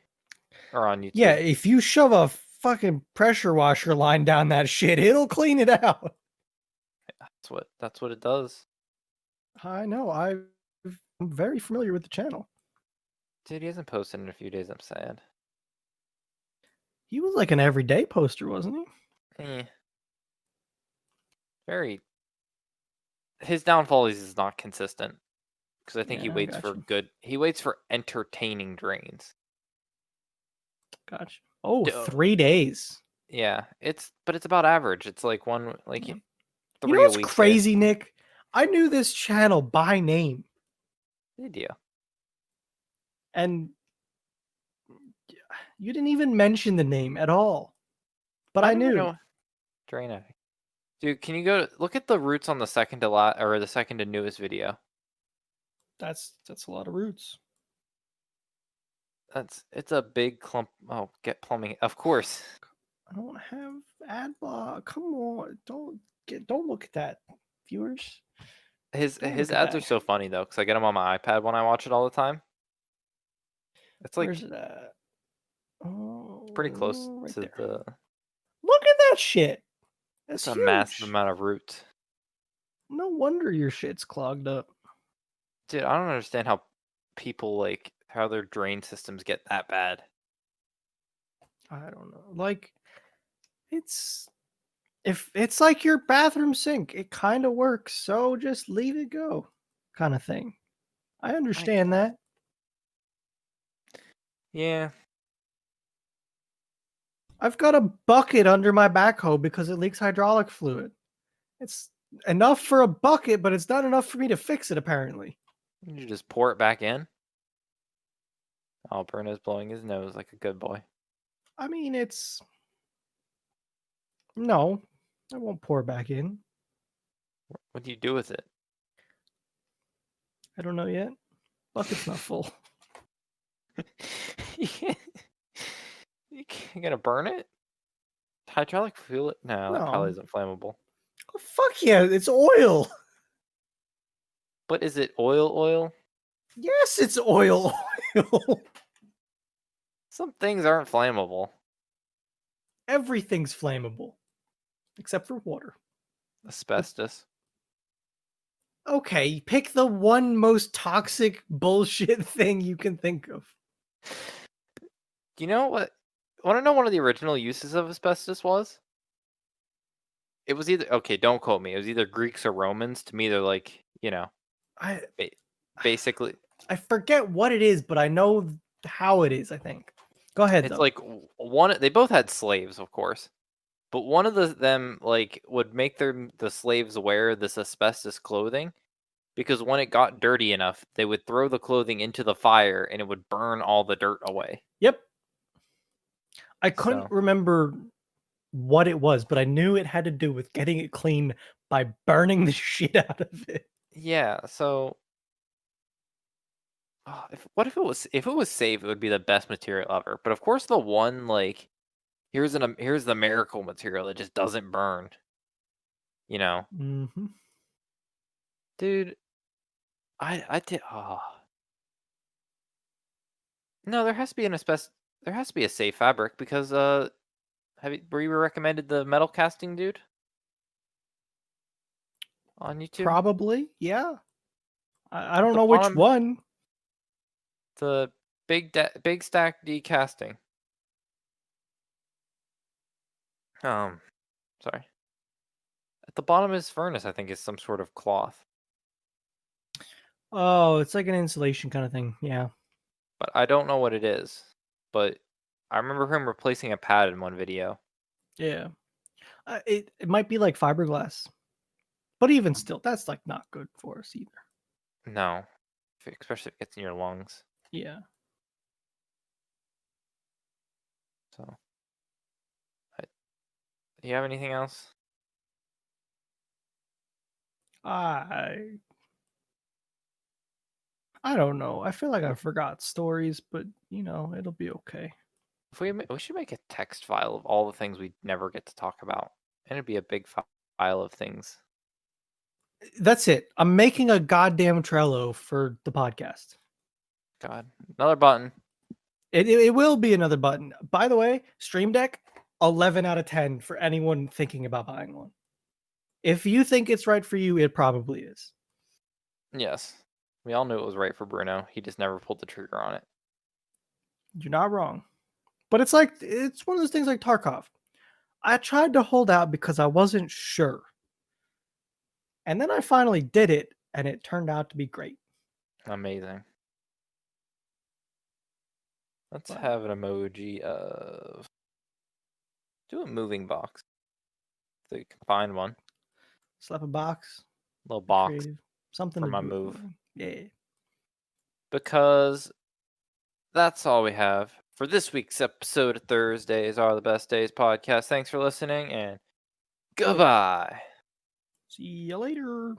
or on Yeah, YouTube. if you shove a fucking pressure washer line down that shit, it'll clean it out. That's what it does. I know. I'm very familiar with the channel. Dude, he hasn't posted in a few days. I'm sad. He was like an everyday poster, wasn't he? Eh, very. His downfall is he's not consistent because I think he Yeah, I waits got for you. good. He waits for entertaining drains. Got you. Oh, Duh. 3 days. Yeah, but it's about average. It's like Yeah. You know three a what's week ish. crazy, Nick? I knew this channel by name, Idea. and you didn't even mention the name at all. But I I never knew. know. Drain. Dude, can you look at the roots on the second to or the second to newest video? That's a lot of roots. It's a big clump. Oh, get plumbing. Of course. I don't have ad block. Come on, don't look at that, viewers. Don't His look at ads are that. so funny though, because I get them on my iPad when I watch it all the time. It's Where's like it at? pretty close Oh, right to there. the. Look at that shit. That's It's a massive huge. amount of roots. No wonder your shit's clogged up. Dude, I don't understand how people like how their drain systems get that bad. I don't know. Like it's if it's like your bathroom sink, it kind of works. So just leave it go, kind of thing. I I understand that. yeah, I've got a bucket under my backhoe because it leaks hydraulic fluid. It's enough for a bucket, but it's not enough for me to fix it, apparently. you just pour it back in. Oh, Bruno's blowing his nose like a good boy. I mean, it's. No, I won't pour it back in. What do you do with it? I don't know yet. Bucket's not full. You gonna burn it? Hydraulic fluid? No, that probably No. isn't flammable. Oh, fuck yeah, it's oil. But is it oil? Yes, it's oil. Oil. Some things aren't flammable. Everything's flammable except for water. Asbestos. Okay, pick the one most toxic bullshit thing you can think of. You know what? Want to know one of the original uses of asbestos was? It was either okay. Don't quote me. It was either Greeks or Romans. To me, they're like I ba- basically. I forget what it is, but I know how it is, I think. Go ahead It's though. like one. They both had slaves, of course, but one of them like would make the slaves wear this asbestos clothing because when it got dirty enough, they would throw the clothing into the fire and it would burn all the dirt away. Yep. I couldn't So remember what it was, but I knew it had to do with getting it clean by burning the shit out of it. yeah, so If it was safe, it would be the best material ever. But of course, the one like here's the miracle material that just doesn't burn. You know, Hmm. dude. I did. Oh no, there has to be There has to be a safe fabric because were you recommended the metal casting dude on YouTube? Probably, yeah. I At don't the know which bottom, one. the big stack D casting. Sorry. At the bottom of his furnace, I think is some sort of cloth, Oh, it's like an insulation kind of thing. Yeah, but I don't know what it is. But I remember him replacing a pad in one video. yeah. It might be like fiberglass, but even still, that's like not good for us either. No, especially if it gets in your lungs. Yeah. So, do you have anything else? I I don't know. I feel like I forgot stories, but it'll be okay. If we should make a text file of all the things we never get to talk about, and it'd be a big file of things. That's it. I'm making a goddamn Trello for the podcast. God, another button. It will be another button. By the way, Stream Deck, 11 out of 10 for anyone thinking about buying one. If you think it's right for you, it probably is. Yes, we all knew it was right for Bruno. He just never pulled the trigger on it. You're not wrong. But it's one of those things like Tarkov. I tried to hold out because I wasn't sure. And then I finally did it, and it turned out to be great. Amazing. Let's But have an emoji of do a moving box. So you can find one slap a box, little be box creative, something for to my do it for move me. Yeah. because that's all we have for this week's episode of Thursdays Are the Best Days podcast. Thanks for listening and goodbye. See you later.